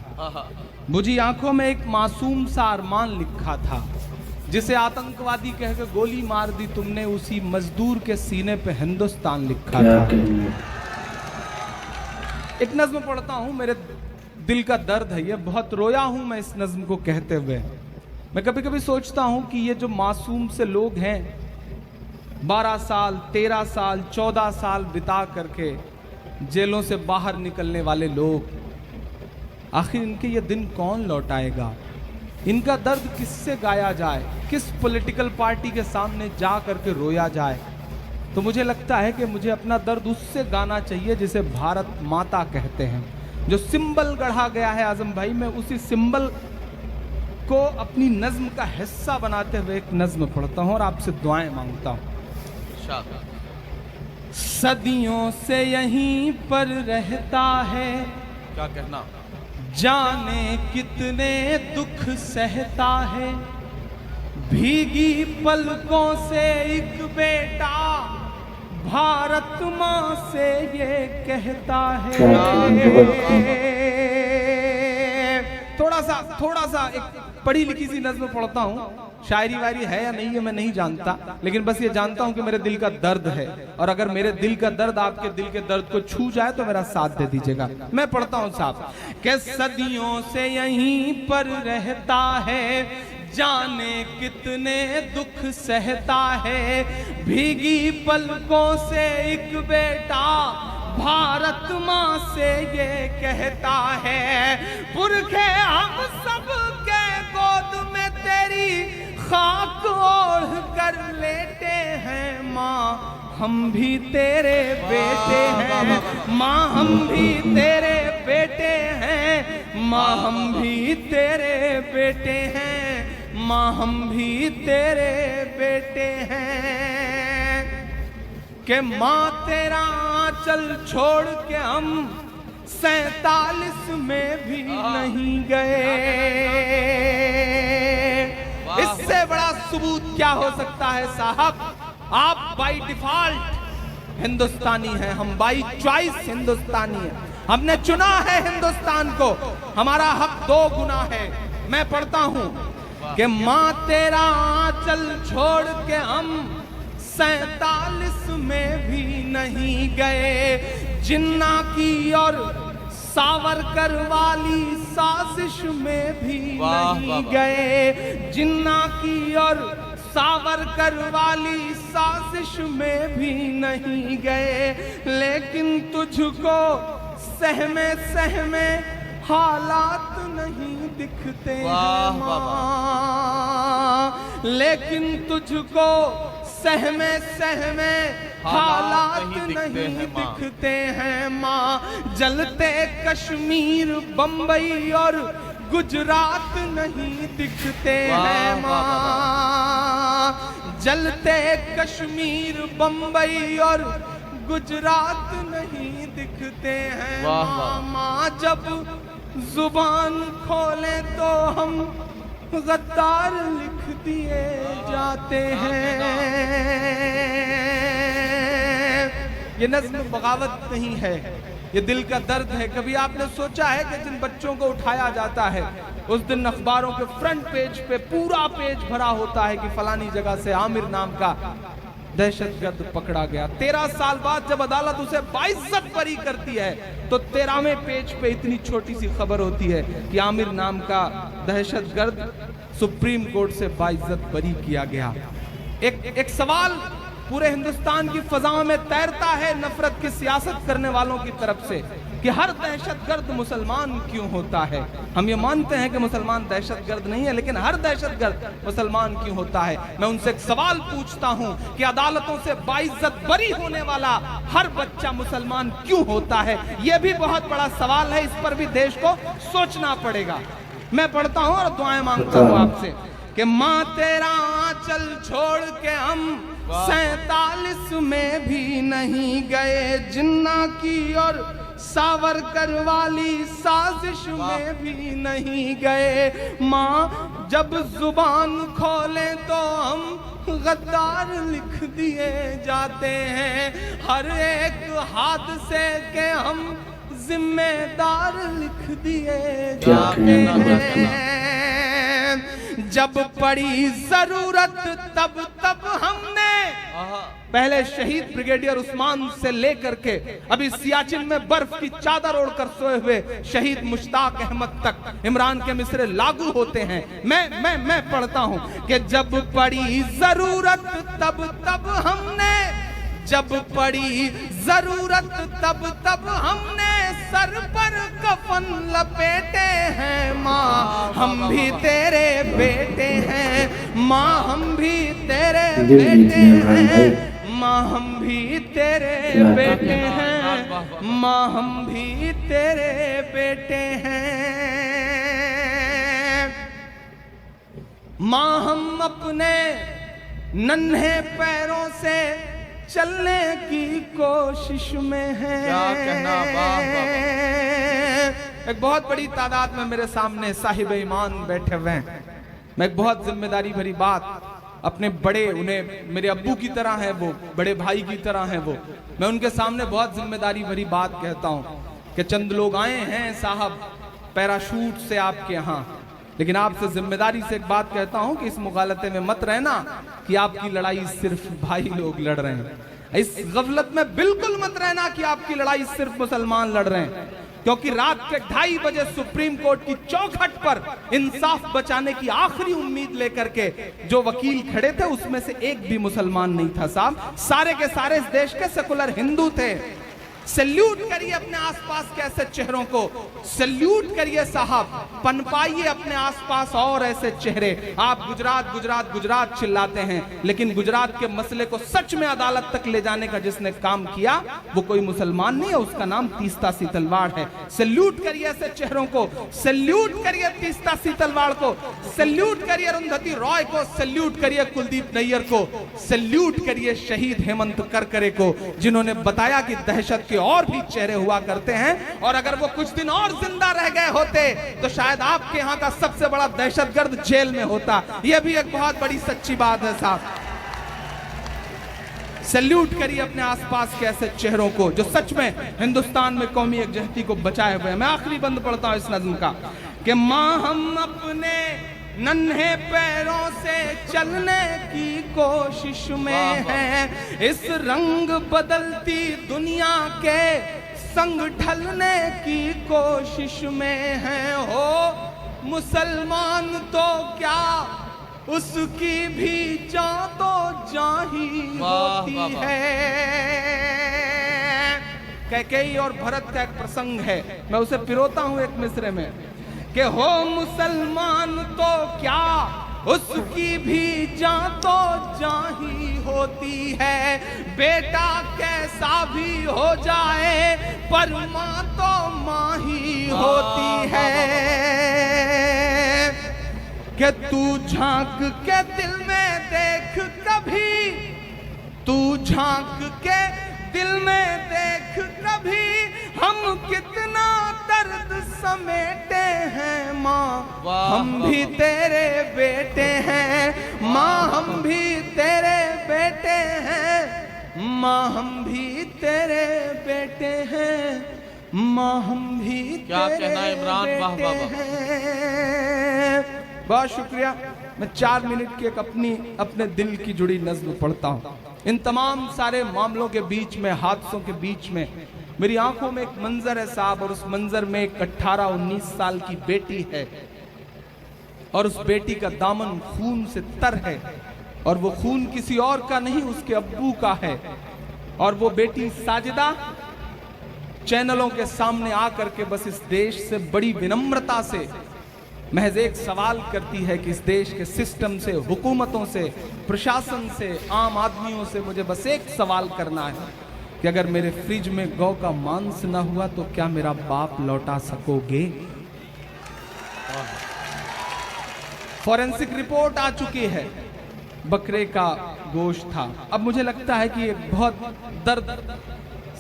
बुझी आंखों में एक मासूम सा अरमान लिखा था, जिसे आतंकवादी कह के गोली मार दी तुमने, उसी मजदूर के सीने पे हिंदुस्तान लिखा था। एक नज्म पढ़ता हूँ, मेरे दिल का दर्द है ये, बहुत रोया हूँ मैं इस नज्म को कहते हुए। मैं कभी कभी सोचता हूँ कि ये जो मासूम से लोग हैं, 12 साल 13 साल 14 साल बिता करके जेलों से बाहर निकलने वाले लोग, आखिर इनके ये दिन कौन लौटाएगा? इनका दर्द किससे गाया जाए, किस पॉलिटिकल पार्टी के सामने जा करके रोया जाए? तो मुझे लगता है कि मुझे अपना दर्द उससे गाना चाहिए जिसे भारत माता कहते हैं, जो सिंबल गढ़ा गया है आजम भाई। मैं उसी सिंबल को अपनी नज्म का हिस्सा बनाते हुए एक नज्म पढ़ता हूँ और आपसे दुआएं मांगता हूँ। सदियों से यहीं पर रहता है,
क्या कहना,
जाने कितने दुख सहता है भीगी पलकों से एक बेटा, भारत माँ से ये कहता है। थोड़ा सा एक पढ़ी लिखी सी नज़्म पढ़ता हूँ, शायरी वायरी है या नहीं है मैं नहीं जानता, लेकिन बस ये जानता हूँ कि मेरे दिल का दर्द है, और अगर मेरे दिल का दर्द आपके दिल के दर्द को छू जाए तो मेरा साथ दे दीजिएगा। मैं पढ़ता हूँ साहब कि सदियों से यहीं पर रहता है, जाने कितने दुख सहता है भीगी पलकों से एक बेटा, भारत माँ से ये कहता है। पुरखे हम सब के गोद में तेरी खाक ओढ़ कर लेटे हैं माँ, हम भी तेरे बेटे हैं माँ, हम भी तेरे बेटे हैं माँ, हम भी तेरे बेटे हैं माँ, हम भी तेरे बेटे हैं। कि माँ तेरा आंचल छोड़ के हम 47 में भी नहीं गए। इससे बड़ा सबूत क्या हो सकता है साहब? आप बाय डिफॉल्ट हिंदुस्तानी हैं, हम बाय चॉइस हिंदुस्तानी हैं, हमने चुना है हिंदुस्तान को, हमारा हक 2 गुना है। मैं पढ़ता हूं कि माँ तेरा आंचल छोड़ के हम 47 में भी नहीं गए, जिन्ना की और सावरकर वाली साजिश में भी नहीं गए, जिन्ना की और सावरकर वाली साजिश में भी नहीं गए, लेकिन तुझको सहमे सहमे हालात नहीं दिखते हैं माँ, लेकिन तुझको सहमे सहमे हालात नहीं दिखते हैं माँ। जलते कश्मीर बंबई और गुजरात नहीं दिखते हैं माँ, जलते कश्मीर बंबई और गुजरात नहीं दिखते हैं माँ। माँ जब जुबान खोले तो हम गद्दार लिख दिए जाते हैं। ये नज़्म बगावत नहीं है, ये दिल का दर्द है। कभी आपने सोचा है कि जिन बच्चों को उठाया जाता है उस दिन अखबारों के फ्रंट पेज पे पूरा पेज भरा होता है कि फलानी जगह से आमिर नाम का दहशतगर्द पकड़ा गया। 13 साल बाद जब अदालत उसे बाइज्जत बरी करती है तो 13वें पेज पे इतनी छोटी सी खबर होती है कि आमिर नाम का दहशतगर्द सुप्रीम कोर्ट से बाइज्जत बरी किया गया। एक सवाल पूरे हिंदुस्तान की फजाओं में तैरता है नफरत की सियासत करने वालों की तरफ से कि हर दहशतगर्द मुसलमान क्यों होता है। हम ये मानते हैं कि मुसलमान दहशतगर्द नहीं है, लेकिन हर दहशतगर्द मुसलमान क्यों होता है। मैं उनसे एक सवाल पूछता हूं कि अदालतों से बाइज्जत बरी होने वाला हर बच्चा मुसलमान क्यों होता है। यह भी बहुत बड़ा सवाल है, इस पर भी देश को सोचना पड़ेगा। मैं पढ़ता हूं और दुआएं मांगता हूं आपसे कि माँ तेरा आंचल छोड़ के हम 47 में भी नहीं गए, जिन्ना की और सावरकर वाली साजिश में भी नहीं गए। माँ जब जुबान खोले तो हम गद्दार लिख दिए जाते हैं, हर एक हादसे के हम जिम्मेदार लिख दिए जाते हैं। जब पड़ी जरूरत तब तब हमने पहले शहीद ब्रिगेडियर उस्मान से लेकर के अभी सियाचिन में बर्फ की चादर ओढ़कर सोए हुए शहीद मुश्ताक अहमद तक इमरान के मिसरे लागू होते हैं। मैं पढ़ता हूं कि जब पड़ी जरूरत तब हमने, जब पड़ी जरूरत तब हमने सर पर कफन लपेटे हैं। माँ हम भी तेरे बेटे हैं, माँ हम भी तेरे बेटे हैं, माँ हम भी तेरे बेटे हैं, माँ हम भी तेरे बेटे हैं। माँ हम अपने नन्हे पैरों से चलने की कोशिश में है।
क्या कहना, वाह वाह।
एक बहुत बड़ी तादाद में मेरे सामने साहिब ईमान बैठे हुए हैं। मैं एक बहुत जिम्मेदारी भरी बात अपने बड़े, उन्हें मेरे अब्बू की तरह हैं, वो बड़े भाई की तरह हैं वो, मैं उनके सामने बहुत जिम्मेदारी भरी बात कहता हूँ कि चंद लोग आए हैं साहब पैराशूट से आपके यहाँ, लेकिन आपसे जिम्मेदारी से एक बात कहता हूं कि इस मुगालते में मत रहना कि आपकी लड़ाई सिर्फ भाई लोग लड़ रहे हैं। इस गफलत में बिल्कुल मत रहना कि आपकी लड़ाई सिर्फ मुसलमान लड़ रहे हैं, क्योंकि रात के 2:30 बजे सुप्रीम कोर्ट की चौखट पर इंसाफ बचाने की आखिरी उम्मीद लेकर के जो वकील खड़े थे उसमें से एक भी मुसलमान नहीं था साहब, सारे के सारे इस देश के सेकुलर हिंदू थे। सैल्यूट करिए अपने आसपास के ऐसे चेहरों को, सैल्यूट करिए साहब, पनपाइए अपने आसपास और ऐसे चेहरे। आप गुजरात गुजरात गुजरात चिल्लाते हैं, लेकिन गुजरात के मसले को सच में अदालत तक ले जाने का जिसने काम किया वो कोई मुसलमान नहीं है, उसका नाम तीस्ता सीतलवाड़ है। सैल्यूट करिए ऐसे चेहरों को, सैल्यूट करिए तीस्ता सीतलवाड़ को, सैल्यूट करिए अरुंधति रॉय को, सैल्यूट करिए कुलदीप नैयर को, सैल्यूट करिए शहीद हेमंत करकरे को, जिन्होंने बताया कि दहशत के और भी चेहरे हुआ करते हैं, और अगर वो कुछ दिन और जिंदा रह गए होते तो शायद आपके यहां का सबसे बड़ा दहशतगर्द जेल में होता। यह भी एक बहुत बड़ी सच्ची बात है साहब। सैल्यूट करिए अपने आसपास के ऐसे चेहरों को जो सच में हिंदुस्तान में कौमी एकजहती को बचाए हुए हैं। मैं आखिरी बंद पढ़ता हूं इस नज्म का कि मां हम अपने नन्हे पैरों से चलने की कोशिश में है, इस रंग बदलती दुनिया के संग ढलने की कोशिश में है। हो मुसलमान तो क्या उसकी भी जान तो जान ही होती है। कैकेयी और भरत का एक प्रसंग है, मैं उसे पिरोता हूं एक मिसरे में कि हो मुसलमान तो क्या उसकी भी जान तो जान ही होती है। बेटा कैसा भी हो जाए पर मां तो मां ही होती है। कि तू झांक के दिल में देख कभी, तू झांक के दिल में देख कभी, हम कितना दर्द समेटे हैं माँ, हम भी तेरे बेटे हैं माँ, हम भी तेरे बेटे हैं माँ, हम भी तेरे बेटे हैं माँ, हम भी
क्या कहना है इमरान, वाह वाह वाह।
बहुत शुक्रिया। मैं 4 मिनट की एक अपने दिल की जुड़ी नज्म पढ़ता हूँ। इन तमाम सारे मामलों के बीच में, हादसों के बीच में मेरी आंखों में एक मंजर है साहब, और उस मंजर में एक 18-19 साल की बेटी है, और उस बेटी का दामन खून से तर है, और वो खून किसी और का नहीं उसके अब्बू का है। और वो बेटी साजिदा चैनलों के सामने आकर के बस इस देश से बड़ी विनम्रता से महज एक सवाल करती है कि इस देश के सिस्टम से, हुकूमतों से, प्रशासन से, आम आदमियों से मुझे बस एक सवाल करना है कि अगर मेरे फ्रिज में गौ का मांस ना हुआ तो क्या मेरा बाप लौटा सकोगे। फॉरेंसिक रिपोर्ट आ चुकी है, बकरे का गोश्त था। अब मुझे लगता है कि एक बहुत दर्द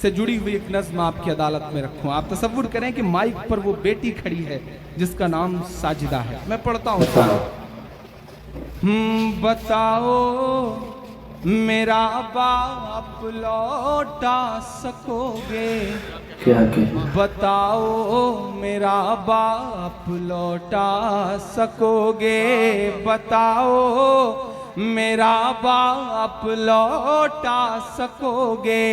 से जुड़ी हुई एक नज्म आपकी अदालत में रखूं। आप तसव्वुर करें कि माइक पर वो बेटी खड़ी है जिसका नाम साजिदा है। मैं पढ़ता हूं। बताओ मेरा बाप लौटा सकोगे,
क्या
बताओ मेरा बाप लौटा सकोगे, बताओ मेरा बाप लौटा सकोगे,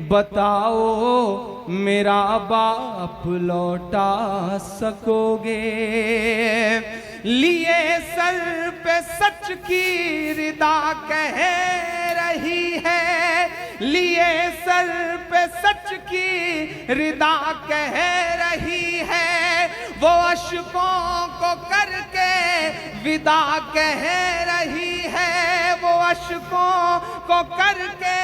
बताओ मेरा बाप लौटा सकोगे। लिए सर पे सच की रिदा कह रही है, लिए सर पे सच की रिदा कह रही है, वो अशकों को करके विदा कह रही है, वो अशकों को करके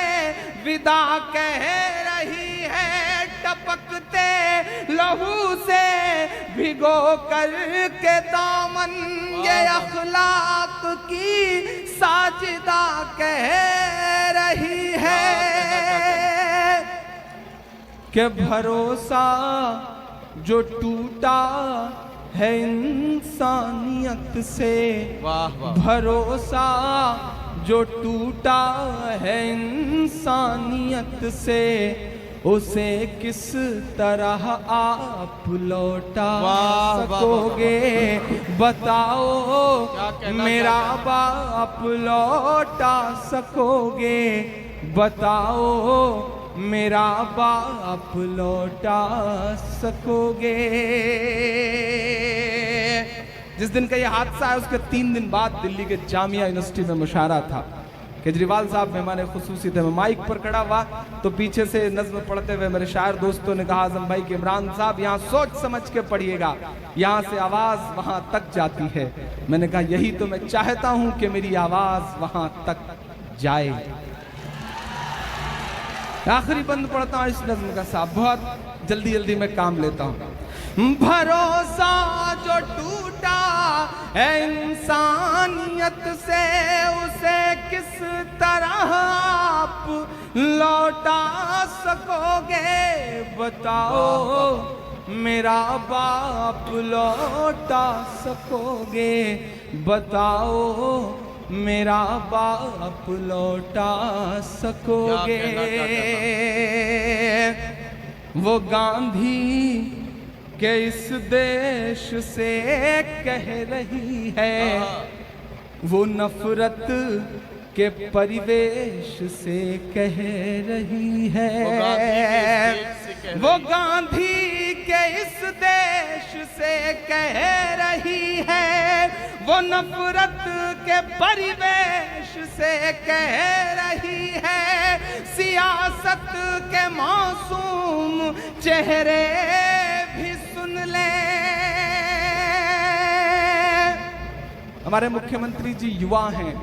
विदा कह रही है। टपकते लहू से भिगो कर के दामन ये अखलाक की साजिदा कह रही है कि भरोसा जो टूटा है इंसानियत से,
वाह वाह।
भरोसा जो टूटा है इंसानियत से, उसे किस तरह आप लौटा
वाह, वाह,
सकोगे? बताओ
क्या कहना
मेरा
चाहते हैं?
बाप लौटा सकोगे? बताओ मेरा बाप लौटा सकोगे? जिस दिन का ये हादसा है उसके 3 दिन बाद दिल्ली के जामिया यूनिवर्सिटी में मुशायरा था। केजरीवाल साहब मेहमान खुसूसी थे। मैं माइक पर खड़ा हुआ तो पीछे से नज्म पढ़ते हुए मेरे शायर दोस्तों ने कहा, आजम भाई कि इमरान साहब यहाँ सोच समझ के पढ़िएगा, यहाँ से आवाज वहां तक जाती है। मैंने कहा यही तो मैं चाहता हूं कि मेरी आवाज वहां तक जाए। आखिरी बंद पढ़ता हूं इस नज्म का साहब, बहुत जल्दी जल्दी मैं काम लेता हूं। भरोसा जो टूटा है इंसानियत से, उसे किस तरह आप लौटा सकोगे? बताओ मेरा बाप लौटा सकोगे? बताओ मेरा बाप लौटा सकोगे? वो गांधी के इस देश से कह रही है, वो नफरत के परिवेश से कह रही है। वो गांधी के इस देश से कह रही है, वो नफरत के परिवेश से कह रही है। सियासत के मासूम चेहरे भी सुन ले। हमारे मुख्यमंत्री जी युवा हैं,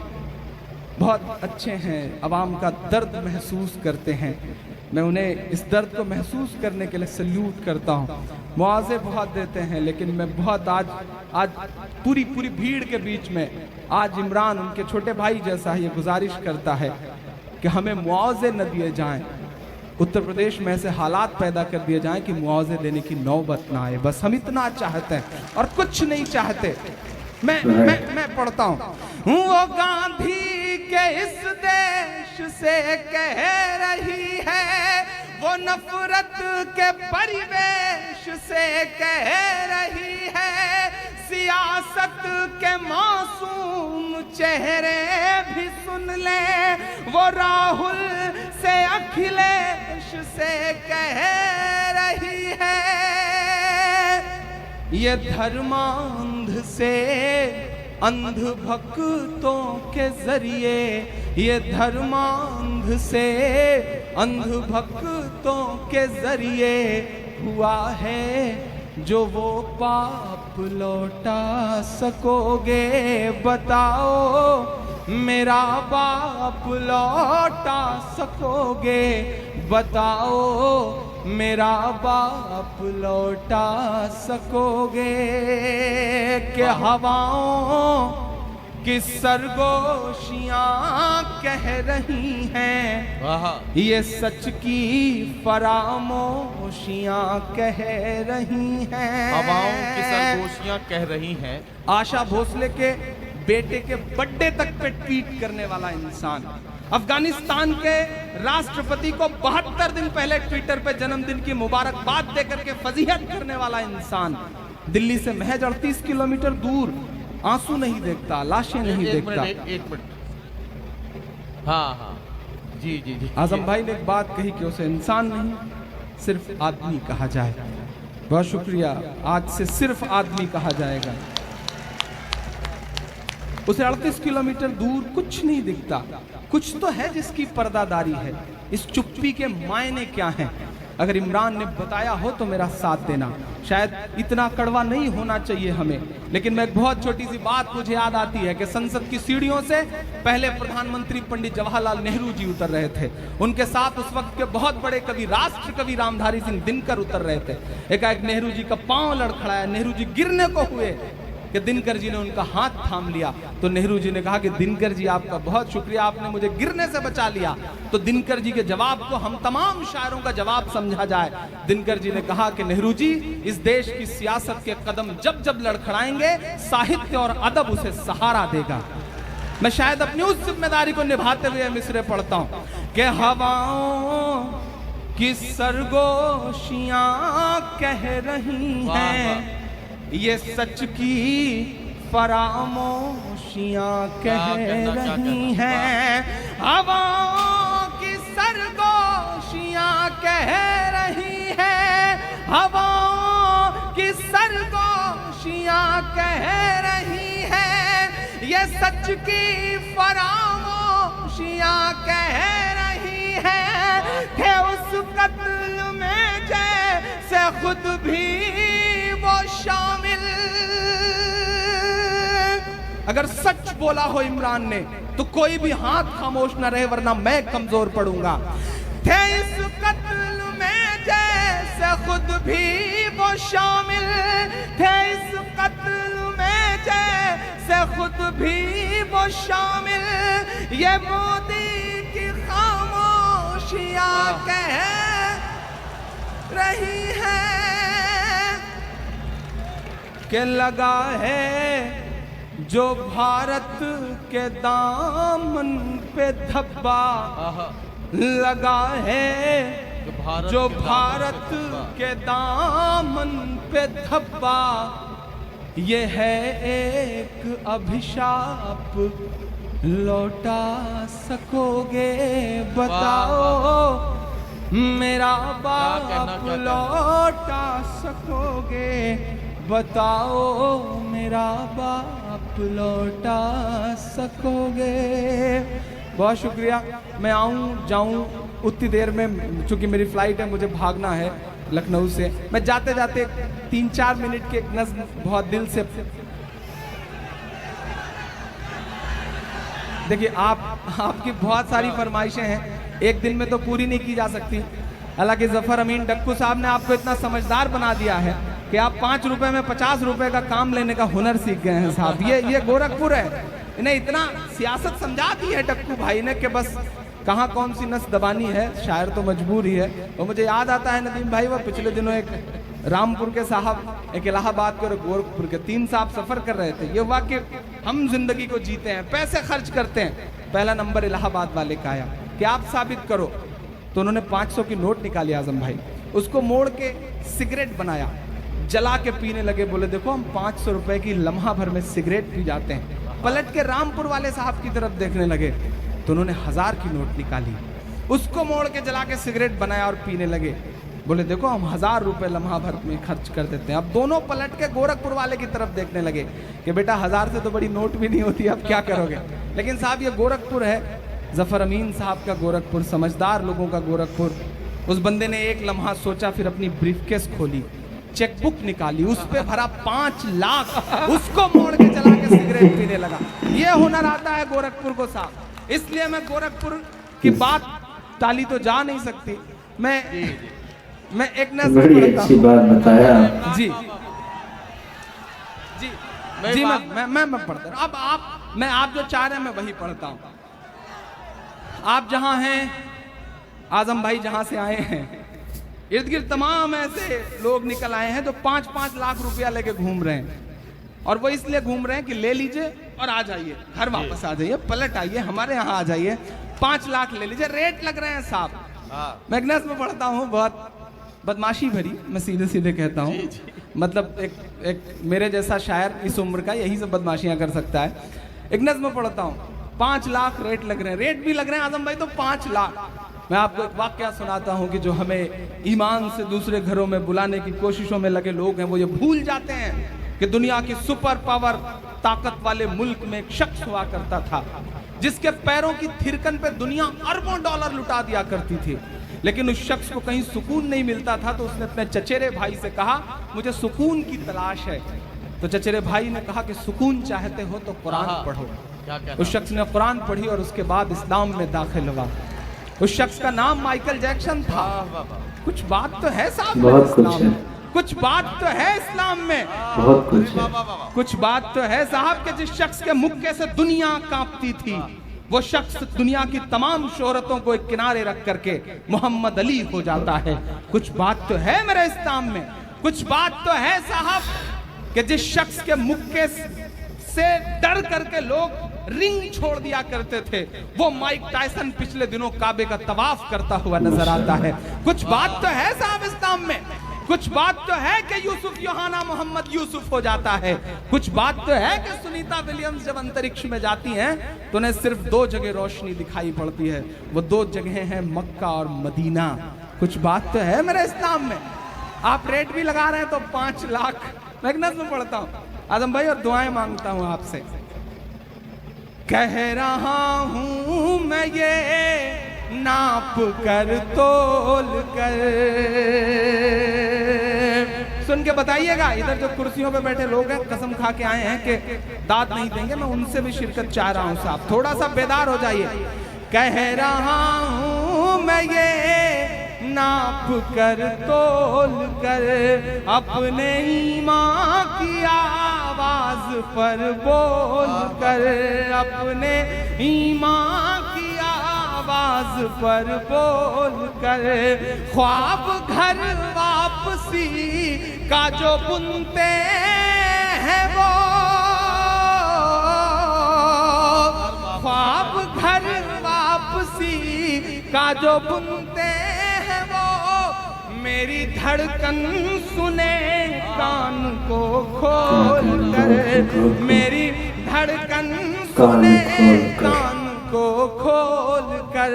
बहुत अच्छे हैं, आवाम का दर्द महसूस करते हैं। मैं उन्हें इस दर्द को महसूस करने के लिए सल्यूट करता हूँ। मुआवजे बहुत देते हैं, लेकिन मैं बहुत आज पूरी भीड़ के बीच में आज इमरान उनके छोटे भाई जैसा ये गुजारिश करता है कि हमें मुआवजे न दिए जाएं। उत्तर प्रदेश में ऐसे हालात पैदा कर दिए जाएं कि मुआवजे देने की नौबत ना आए। बस हम इतना चाहते हैं और कुछ नहीं चाहते। मैं पढ़ता हूँ। वो गांधी के इस देश से कह रही है, वो नफरत के परिवेश से कह रही है। सियासत के मासूम चेहरे भी सुन ले। वो राहुल से अखिलेश से कह रही है, ये धर्मांध से अंध भक्तों के जरिए, ये धर्मांध से अंध भक्तों के जरिए हुआ है। जो वो पाप लौटा सकोगे? बताओ मेरा बाप लौटा सकोगे? बताओ मेरा बाप लौटा सकोगे? कि हवाओं की सरगोशियां कह रही हैं, ये सच की फरामोशियां कह रही हैं।
हवाओं की सरगोशियां कह रही हैं।
आशा भोसले के बेटे के बर्थडे तक पे ट्वीट करने वाला इंसान, अफगानिस्तान के राष्ट्रपति को 72 दिन पहले ट्विटर पे जन्मदिन की मुबारकबाद देकर के फजीहत करने वाला इंसान, दिल्ली से महज 38 किलोमीटर दूर आंसू नहीं देखता, लाशें नहीं देखता।
एक मिनट। हाँ जी।
आजम भाई ने एक बात कही कि उसे इंसान नहीं सिर्फ आदमी कहा जाए। बहुत शुक्रिया, आज से सिर्फ आदमी कहा जाएगा। उसे 38 किलोमीटर दूर कुछ नहीं दिखता। कुछ तो है जिसकी पर्दादारी है। इस चुप्पी के मायने क्या हैं? अगर इमरान ने बताया हो तो मेरा साथ देना। शायद इतना कड़वा नहीं होना चाहिए हमें, लेकिन मैं एक बहुत छोटी सी बात मुझे याद आती है कि संसद की सीढ़ियों से पहले प्रधानमंत्री पंडित जवाहरलाल नेहरू जी उतर रहे थे। उनके साथ उस वक्त के बहुत बड़े कवि, राष्ट्र कवि रामधारी सिंह दिनकर उतर रहे थे। एकाएक नेहरू जी का पांव लड़खड़ाया, नेहरू जी गिरने को हुए। कि दिनकर जी ने उनका हाथ थाम लिया। तो नेहरू जी ने कहा कि दिनकर जी आपका बहुत शुक्रिया, आपने मुझे गिरने से बचा लिया। तो दिनकर जी के जवाब को हम तमाम शायरों का जवाब समझा जाए। दिनकर जी ने कहा कि नेहरू जी, इस देश की सियासत के कदम जब जब लड़खड़ाएंगे, साहित्य और अदब उसे सहारा देगा। मैं शायद अपनी उस जिम्मेदारी को निभाते हुए मिसरे पढ़ता हूं कि हवाओं की सरगोशियां कह रही हैं, ये सच की फरामोशियां कह रही हैं। हवाओं की सरगोशियां कह रही हैं, हवाओं की सरगोशियां कह रही हैं, ये सच की फरामोशियां कह रही हैं कि उस कत्ल में जैसे खुद भी वो शामिल। अगर सच बोला हो इमरान ने तो कोई भी हाथ खामोश न रहे, वरना मैं कमजोर पड़ूंगा। थे इस कत्ल में जैसे खुद भी वो शामिल, थे इस कत्ल में जैसे खुद भी वो शामिल, ये मोदी की खामोशियां कह रही है कि लगा है जो भारत के दामन पे धब्बा, लगा है जो भारत के दामन पे धब्बा, ये है एक अभिशाप, लौटा सकोगे बताओ मेरा बाप, लौटा सकोगे बताओ मेरा बाप, लौटा सकोगे। बहुत शुक्रिया। मैं आऊँ जाऊँ उतनी देर में, चूंकि मेरी फ्लाइट है, मुझे भागना है लखनऊ से। मैं जाते जाते 3-4 मिनट के एक नज़्म बहुत दिल से, देखिए आपकी बहुत सारी फरमाइशें हैं, एक दिन में तो पूरी नहीं की जा सकती। हालांकि जफर अमीन डक्कू साहब ने आपको इतना समझदार बना दिया है कि आप 5 रुपए में 50 रुपए का काम लेने का हुनर सीख गए हैं साहब। ये गोरखपुर है, इन्हें इतना सियासत समझा दी है डक्कू भाई ने कि बस कहाँ कौन सी नस दबानी है, शायर तो मजबूर ही है। और मुझे याद आता है नदीम भाई, वो पिछले दिनों एक रामपुर के साहब, एक इलाहाबाद के और गोरखपुर के 3 साहब सफर कर रहे थे। ये वाकई हम जिंदगी को जीते हैं, पैसे खर्च करते हैं। पहला नंबर इलाहाबाद वाले का आया कि आप साबित करो, तो उन्होंने 500 की नोट निकाली आजम भाई, उसको मोड़ के सिगरेट बनाया, जला के पीने लगे। बोले देखो हम 500 रुपए की लम्हा भर में सिगरेट पी जाते हैं। पलट के रामपुर वाले साहब की तरफ देखने लगे तो उन्होंने 1000 की नोट निकाली, उसको मोड़ के जला के सिगरेट बनाया और पीने लगे। बोले देखो हम 1000 रुपए लम्हा भर में खर्च कर देते हैं। अब दोनों पलट के गोरखपुर वाले की तरफ देखने लगे कि बेटा 1000 से तो बड़ी नोट भी नहीं होती, अब क्या करोगे। लेकिन साहब ये गोरखपुर है, जफर अमीन साहब का गोरखपुर, समझदार लोगों का गोरखपुर। उस बंदे ने एक लम्हा सोचा, फिर अपनी ब्रीफकेस खोली, चेकबुक निकाली, उस पे भरा 5 लाख, उसको मोड़ के चला के सिगरेट पीने लगा। ये हुनर आता है गोरखपुर को साहब। इसलिए मैं गोरखपुर की बात टाली तो जा नहीं सकती। मैं एक नज़र
बड़ी अच्छी बात बताया
जी जी जी मैं पढ़ता हूँ। अब आप जो चाह रहे हैं मैं वही पढ़ता हूँ। आप जहाँ हैं, आजम भाई जहाँ से आए हैं, इर्द गिर्द तमाम ऐसे लोग निकल आए हैं जो 5-5 लाख रुपया लेके घूम रहे हैं। और वो इसलिए घूम रहे हैं कि ले लीजिए और आ जाइए, घर वापस आ जाइए, पलट आइए, हमारे यहाँ आ जाइए, 5 लाख ले लीजिए, रेट लग रहे हैं साहब। मैग्नेस में पढ़ता हूँ, बहुत बदमाशी भरी, मैं सीधे सीधे कहता हूँ। मतलब एक मेरे जैसा शायर इस उम्र का यही सब बदमाशियाँ कर सकता है। एक नज़्म पढ़ता हूँ, 5 लाख रेट लग रहे हैं, रेट भी लग रहे हैं आजम भाई तो 5 लाख। मैं आपको एक वाकया सुनाता हूँ कि जो हमें ईमान से दूसरे घरों में बुलाने की कोशिशों में लगे लोग हैं, वो ये भूल जाते हैं कि दुनिया की सुपर पावर ताकत वाले मुल्क में एक शख्स हुआ करता था जिसके पैरों की थिरकन पे दुनिया अरबों डॉलर लुटा दिया करती थी। लेकिन उस शख्स को कहीं सुकून नहीं मिलता था, तो उसने अपने चचेरे भाई से कहा मुझे सुकून की तलाश है। तो चचेरे भाई ने कहा कि सुकून चाहते हो तो कुरान पढ़ो। उस शख्स ने कुरान पढ़ी और उसके बाद इस्लाम में दाखिल हुआ। उस शख्स का नाम माइकल जैक्सन था। कुछ बात तो है साहब,
बहुत कुछ है।
कुछ बात तो है इस्लाम में,
बहुत कुछ है।
कुछ बात तो है साहब के जिस शख्स के मुक्के से दुनिया कांपती थी, वो शख्स दुनिया की तमाम शोहरतों को एक किनारे रख करके मोहम्मद अली हो जाता है। कुछ बात तो है मेरे इस्लाम में, कुछ बात तो है साहब कि जिस शख्स के मुक्के से डर करके लोग रिंग छोड़ दिया करते थे, वो माइक टायसन पिछले दिनों काबे का तवाफ करता हुआ नजर आता है। कुछ बात तो है साहब इस्लाम में, कुछ बात तो है कि यूसुफ योहाना मोहम्मद यूसुफ हो जाता है। कुछ बात तो है कि सुनीता विलियम्स जब अंतरिक्ष में जाती हैं तो उन्हें सिर्फ 2 जगह रोशनी दिखाई पड़ती है, वो 2 जगह हैं मक्का और मदीना। कुछ बात तो है मेरे इस्लाम में। आप रेट भी लगा रहे हैं तो 5 लाख। मैं एक नज़्म पढ़ता हूँ आजम भाई और दुआएं मांगता हूँ आपसे। कह रहा हूँ मैं ये नाप कर तोल कर, सुन के बताइएगा। इधर जो कुर्सियों पे बैठे लोग हैं कसम खा के आए हैं कि दाद नहीं देंगे, मैं उनसे भी शिरकत चाह रहा हूँ साहब, थोड़ा सा बेदार हो जाइए। कह रहा हूँ मैं ये नाप कर तोल कर, अपने ईमान की आवाज पर बोल कर, अपने ईमान की आवाज पर बोल कर, ख्वाब घर वापसी का जो बुनते हैं वो, ख्वाब घर वापसी का जो बुनते हैं वो, मेरी धड़कन सुने कान को खोल कर, मेरी धड़कन सुने कान को खोल कर।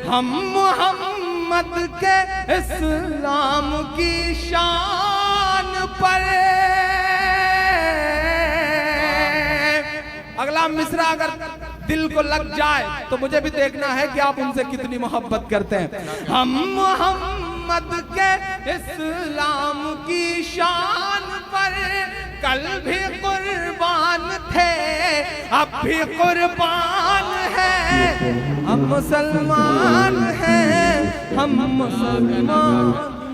हम मोहम्मद के इस्लाम की शान पर, अगला मिसरा अगर दिल को लग जाए तो मुझे भी देखना है कि आप उनसे कितनी मोहब्बत करते हैं। हम मोहम्मद के इस्लाम की शान पर कल भी कुर्बान थे, अब भी कुर्बान हैं। हम मुसलमान हैं, हम मुसलमान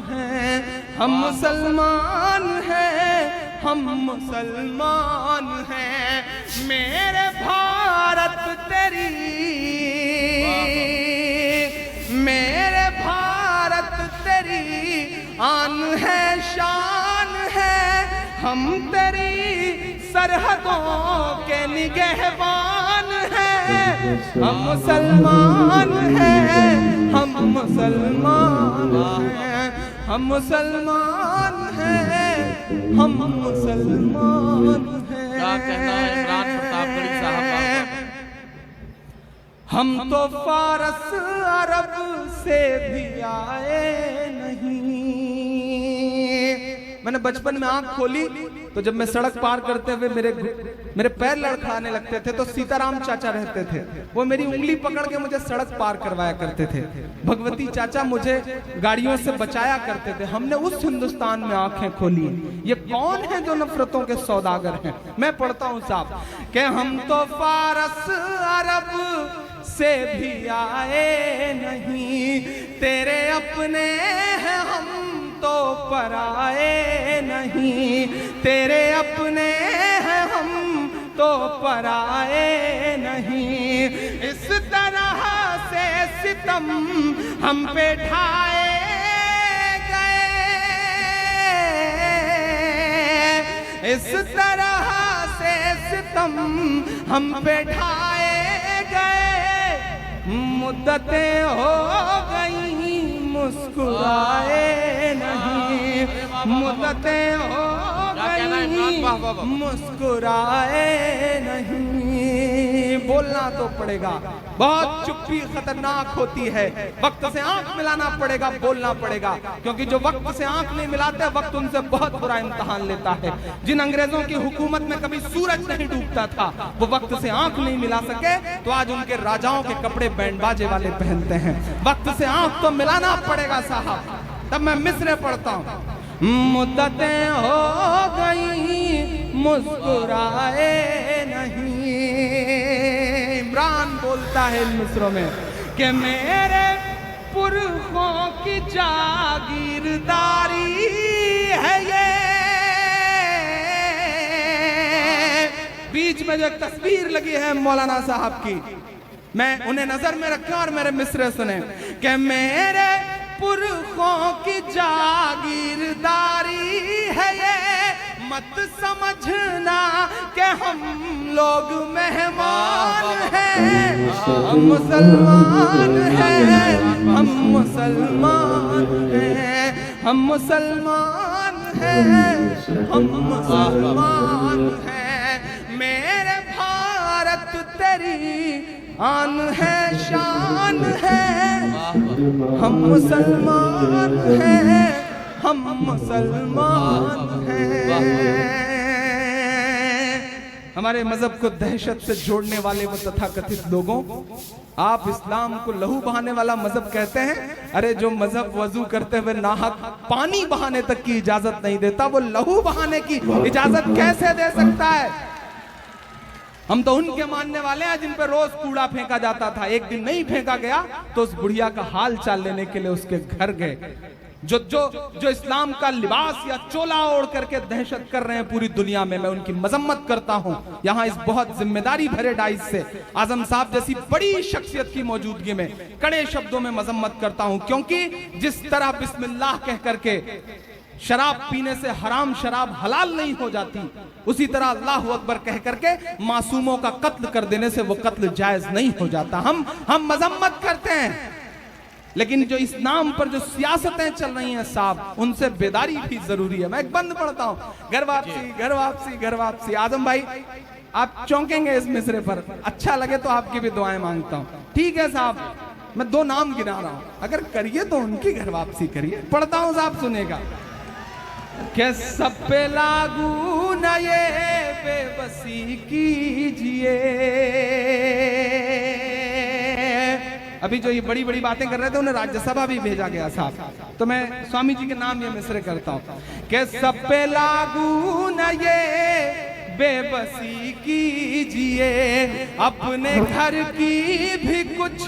हैं, हम मुसलमान हैं, हम मुसलमान हैं। मेरे भारत तेरी, मेरे भारत तेरी आन है शान है, हम तेरी सरहदों के निगहबान हैं। हम मुसलमान हैं, हम मुसलमान हैं, हम मुसलमान हैं, हम मुसलमान हैं।
क्या कहना है इमरान प्रतापगढ़ी साहब?
हम तो फारस अरब से भी आए नहीं। मैंने बचपन में आंख खोली तो जब मैं सड़क पार करते हुए मेरे पैर लड़खड़ाने लगते थे तो सीताराम चाचा रहते थे, वो मेरी उंगली पकड़ के मुझे सड़क पार करवाया करते थे। भगवती चाचा मुझे गाड़ियों से बचाया करते थे। हमने उस हिंदुस्तान में आंखें खोली। ये कौन है जो नफरतों के सौदागर हैं? मैं पढ़ता हूँ साहब कि हम तो फारस अरब से भी आए नहीं, तेरे अपने हैं हम तो पराए नहीं, तेरे अपने हैं हम तो पराए नहीं। इस तरह से सितम हम पे ढाए गए, इस तरह से सितम हम पे ढाए गए। मुद्दतें हो गई मुस्कुराए नहीं, मुद्दतें हो गई मुस्कुराए नहीं। बोलना तो पड़ेगा, बहुत चुप्पी खतरनाक होती है। वक्त से आंख मिलाना पड़ेगा, बोलना पड़ेगा, क्योंकि जो वक्त से आंख नहीं मिलाते वक्त उनसे बहुत बुरा इम्तिहान लेता है। जिन अंग्रेजों की हुकूमत में कभी सूरज नहीं डूबता था, वो वक्त से आंख नहीं मिला सके तो आज उनके राजाओं के कपड़े बैंड बाजे वाले पहनते हैं। वक्त से आंख तो मिलाना पड़ेगा साहब। तब मैं मिसरे पढ़ता हूँ। मुद्दतें हो गई मुस्कुराए नहीं। इमरान बोलता है इन मिसरों में कि मेरे पुरखों की जागीरदारी है
में जो एक तस्वीर लगी है मौलाना साहब की, मैं उन्हें नजर में रखा और मेरे मिसरे सुने कि मेरे पुरखों की जागीरदारी है ये, मत समझना कि हम लोग मेहमान हैं, हम मुसलमान हैं, हम मुसलमान हैं, हम मुसलमान हैं, हम मुसलमान हैं। मेरे भारत तेरी आन है, शान है, हम मुसलमान हैं, हम मुसलमान हैं। हमारे मजहब को दहशत से जोड़ने वाले वो तथाकथित लोगों, आप इस्लाम को लहू बहाने वाला मजहब कहते हैं। अरे जो मजहब वजू करते हुए नाहक पानी बहाने तक की इजाजत नहीं देता, वो लहू बहाने की इजाजत कैसे दे सकता है? हम तो उनके मानने वाले हैं जिन पर रोज कूड़ा फेंका जाता था, एक दिन नहीं फेंका गया तो उस बुढ़िया का हाल चाल लेने के लिए उसके घर गए। जो जो जो इस्लाम का लिबास या चोला ओढ़ करके दहशत कर रहे हैं पूरी दुनिया में, मैं उनकी मजम्मत करता हूं यहां इस बहुत जिम्मेदारी भरे डाइस से। आजम साहब जैसी बड़ी शख्सियत की मौजूदगी में कड़े शब्दों में मजम्मत करता हूं, क्योंकि जिस तरह बिस्मिल्लाह कह करके शराब पीने से हराम शराब हलाल नहीं हो जाती, उसी तरह अल्लाह अकबर कह करके मासूमों का कत्ल कर देने से वो कत्ल जायज नहीं हो जाता। हम मजम्मत करते हैं, लेकिन जो इस नाम पर जो सियासतें चल रही हैं साहब, उनसे बेदारी भी जरूरी है। मैं एक बंद पढ़ता हूं, घर वापसी घर वापसी घर वापसी। आजम भाई आप चौंकेंगे इस मिसरे पर, अच्छा लगे तो आपकी भी दुआएं मांगता हूं। ठीक है साहब, मैं 2 नाम गिना रहा हूं, अगर करिए तो उनकी घर वापसी करिए। पढ़ता हूं साहब, सुनेगा कि सब पे लागू न ये बेबसी कीजिए। अभी जो ये बड़ी बड़ी बातें कर रहे थे उन्हें राज्यसभा भी भेजा गया साहब, तो मैं स्वामी जी के नाम ये मिसरे करता हूं कि सब पे लागू न ये बेबसी कीजिए, अपने घर की भी कुछ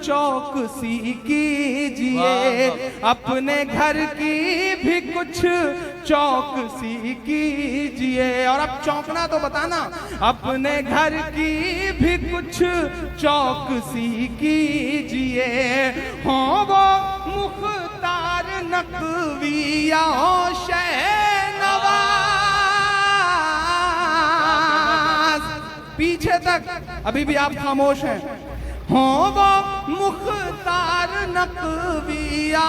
चौकसी कीजिए, अपने घर की भी कुछ चौकसी कीजिए। और अब चौंकना तो बताना, अपने घर की भी कुछ चौकसी कीजिए। हो वो मुख्तार नकवी या शहनवाज, पीछे तक अभी भी आप खामोश हैं। हो वो मुख्तार नकवी या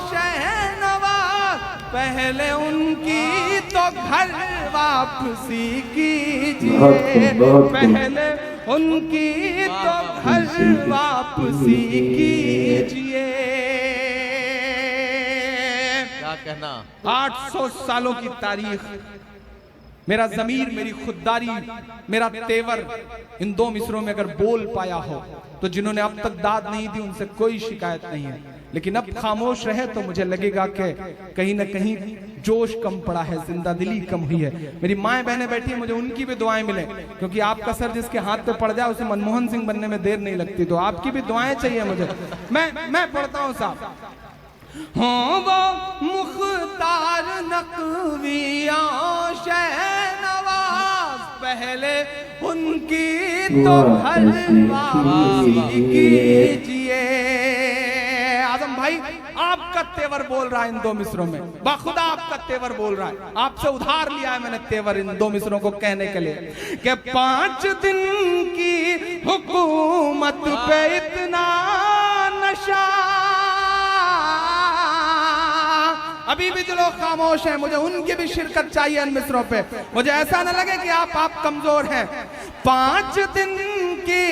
शहनवाज, पहले उनकी तो घर वापसी कीजिए, पहले उनकी तो घर वापसी कीजिए।
क्या कहना?
800 सालों की तारीख, मेरा जमीर, मेरी खुददारी, मेरा तेवर इन 2 मिसरों में अगर बोल पाया हो तो जिन्होंने अब तक दाद नहीं दी उनसे कोई शिकायत नहीं है, लेकिन अब खामोश रहे तो मुझे लगेगा कि कहीं ना कहीं जोश कम पड़ा है, जिंदा दिली कम हुई है। मेरी माएं बहनें बैठी हैं, मुझे उनकी भी दुआएं मिले, क्योंकि आपका सर जिसके हाथ पे पड़ जाए उसे मनमोहन सिंह बनने में देर नहीं लगती, तो आपकी भी दुआएं चाहिए मुझे। मैं पढ़ता हूं साहब। हो वो मुख्तार नकविया शहनवाज, पहले उनकी तो घर वापसी कीजिए। आजम भाई आपका तेवर बोल रहा है इन 2 मिसरों में, बाखुदा आपका तेवर बोल रहा है, आपसे उधार लिया है मैंने तेवर इन 2 मिसरों को कहने के लिए कि 5 दिन की हुकूमत पे इतना नशा। अभी भी जो लोग खामोश हैं मुझे उनकी भी शिरकत चाहिए इन मिसरों पे, मुझे ऐसा न लगे कि आप कमजोर हैं। 5 दिन की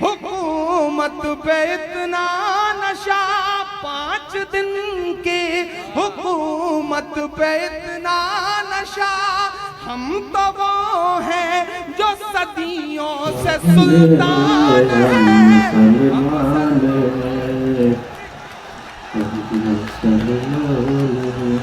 हुकूमत पे इतना नशा, 5 दिन की हुकूमत पे इतना नशा, हम तो वो हैं जो सदियों से सुल्तान हैं।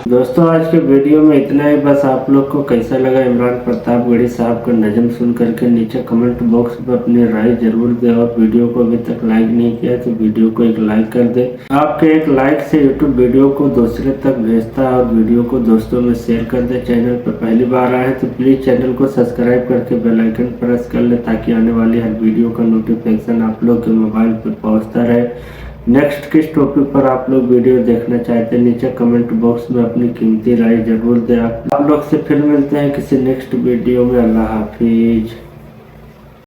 दोस्तों आज के वीडियो में इतना ही। बस आप लोग को कैसा लगा इमरान प्रतापगढ़ी साहब का नज़म सुन करके नीचे कमेंट बॉक्स में अपनी राय जरूर दें, और वीडियो को अभी तक लाइक नहीं किया तो वीडियो को एक लाइक कर दें। आपके एक लाइक से यूट्यूब वीडियो को दूसरे तक भेजता है, और वीडियो को दोस्तों में शेयर कर दें। चैनल पर पहली बार आए तो प्लीज़ चैनल को सब्सक्राइब करके बेल आइकन प्रेस कर ले, ताकि आने वाली हर वीडियो का नोटिफिकेशन आप लोग के मोबाइल पर पहुँचता रहे। नेक्स्ट किस टॉपिक पर आप लोग वीडियो देखना चाहते हैं नीचे कमेंट बॉक्स में अपनी कीमती राय जरूर दें। आप लोग से फिर मिलते हैं किसी नेक्स्ट वीडियो में। अल्लाह हाफिज।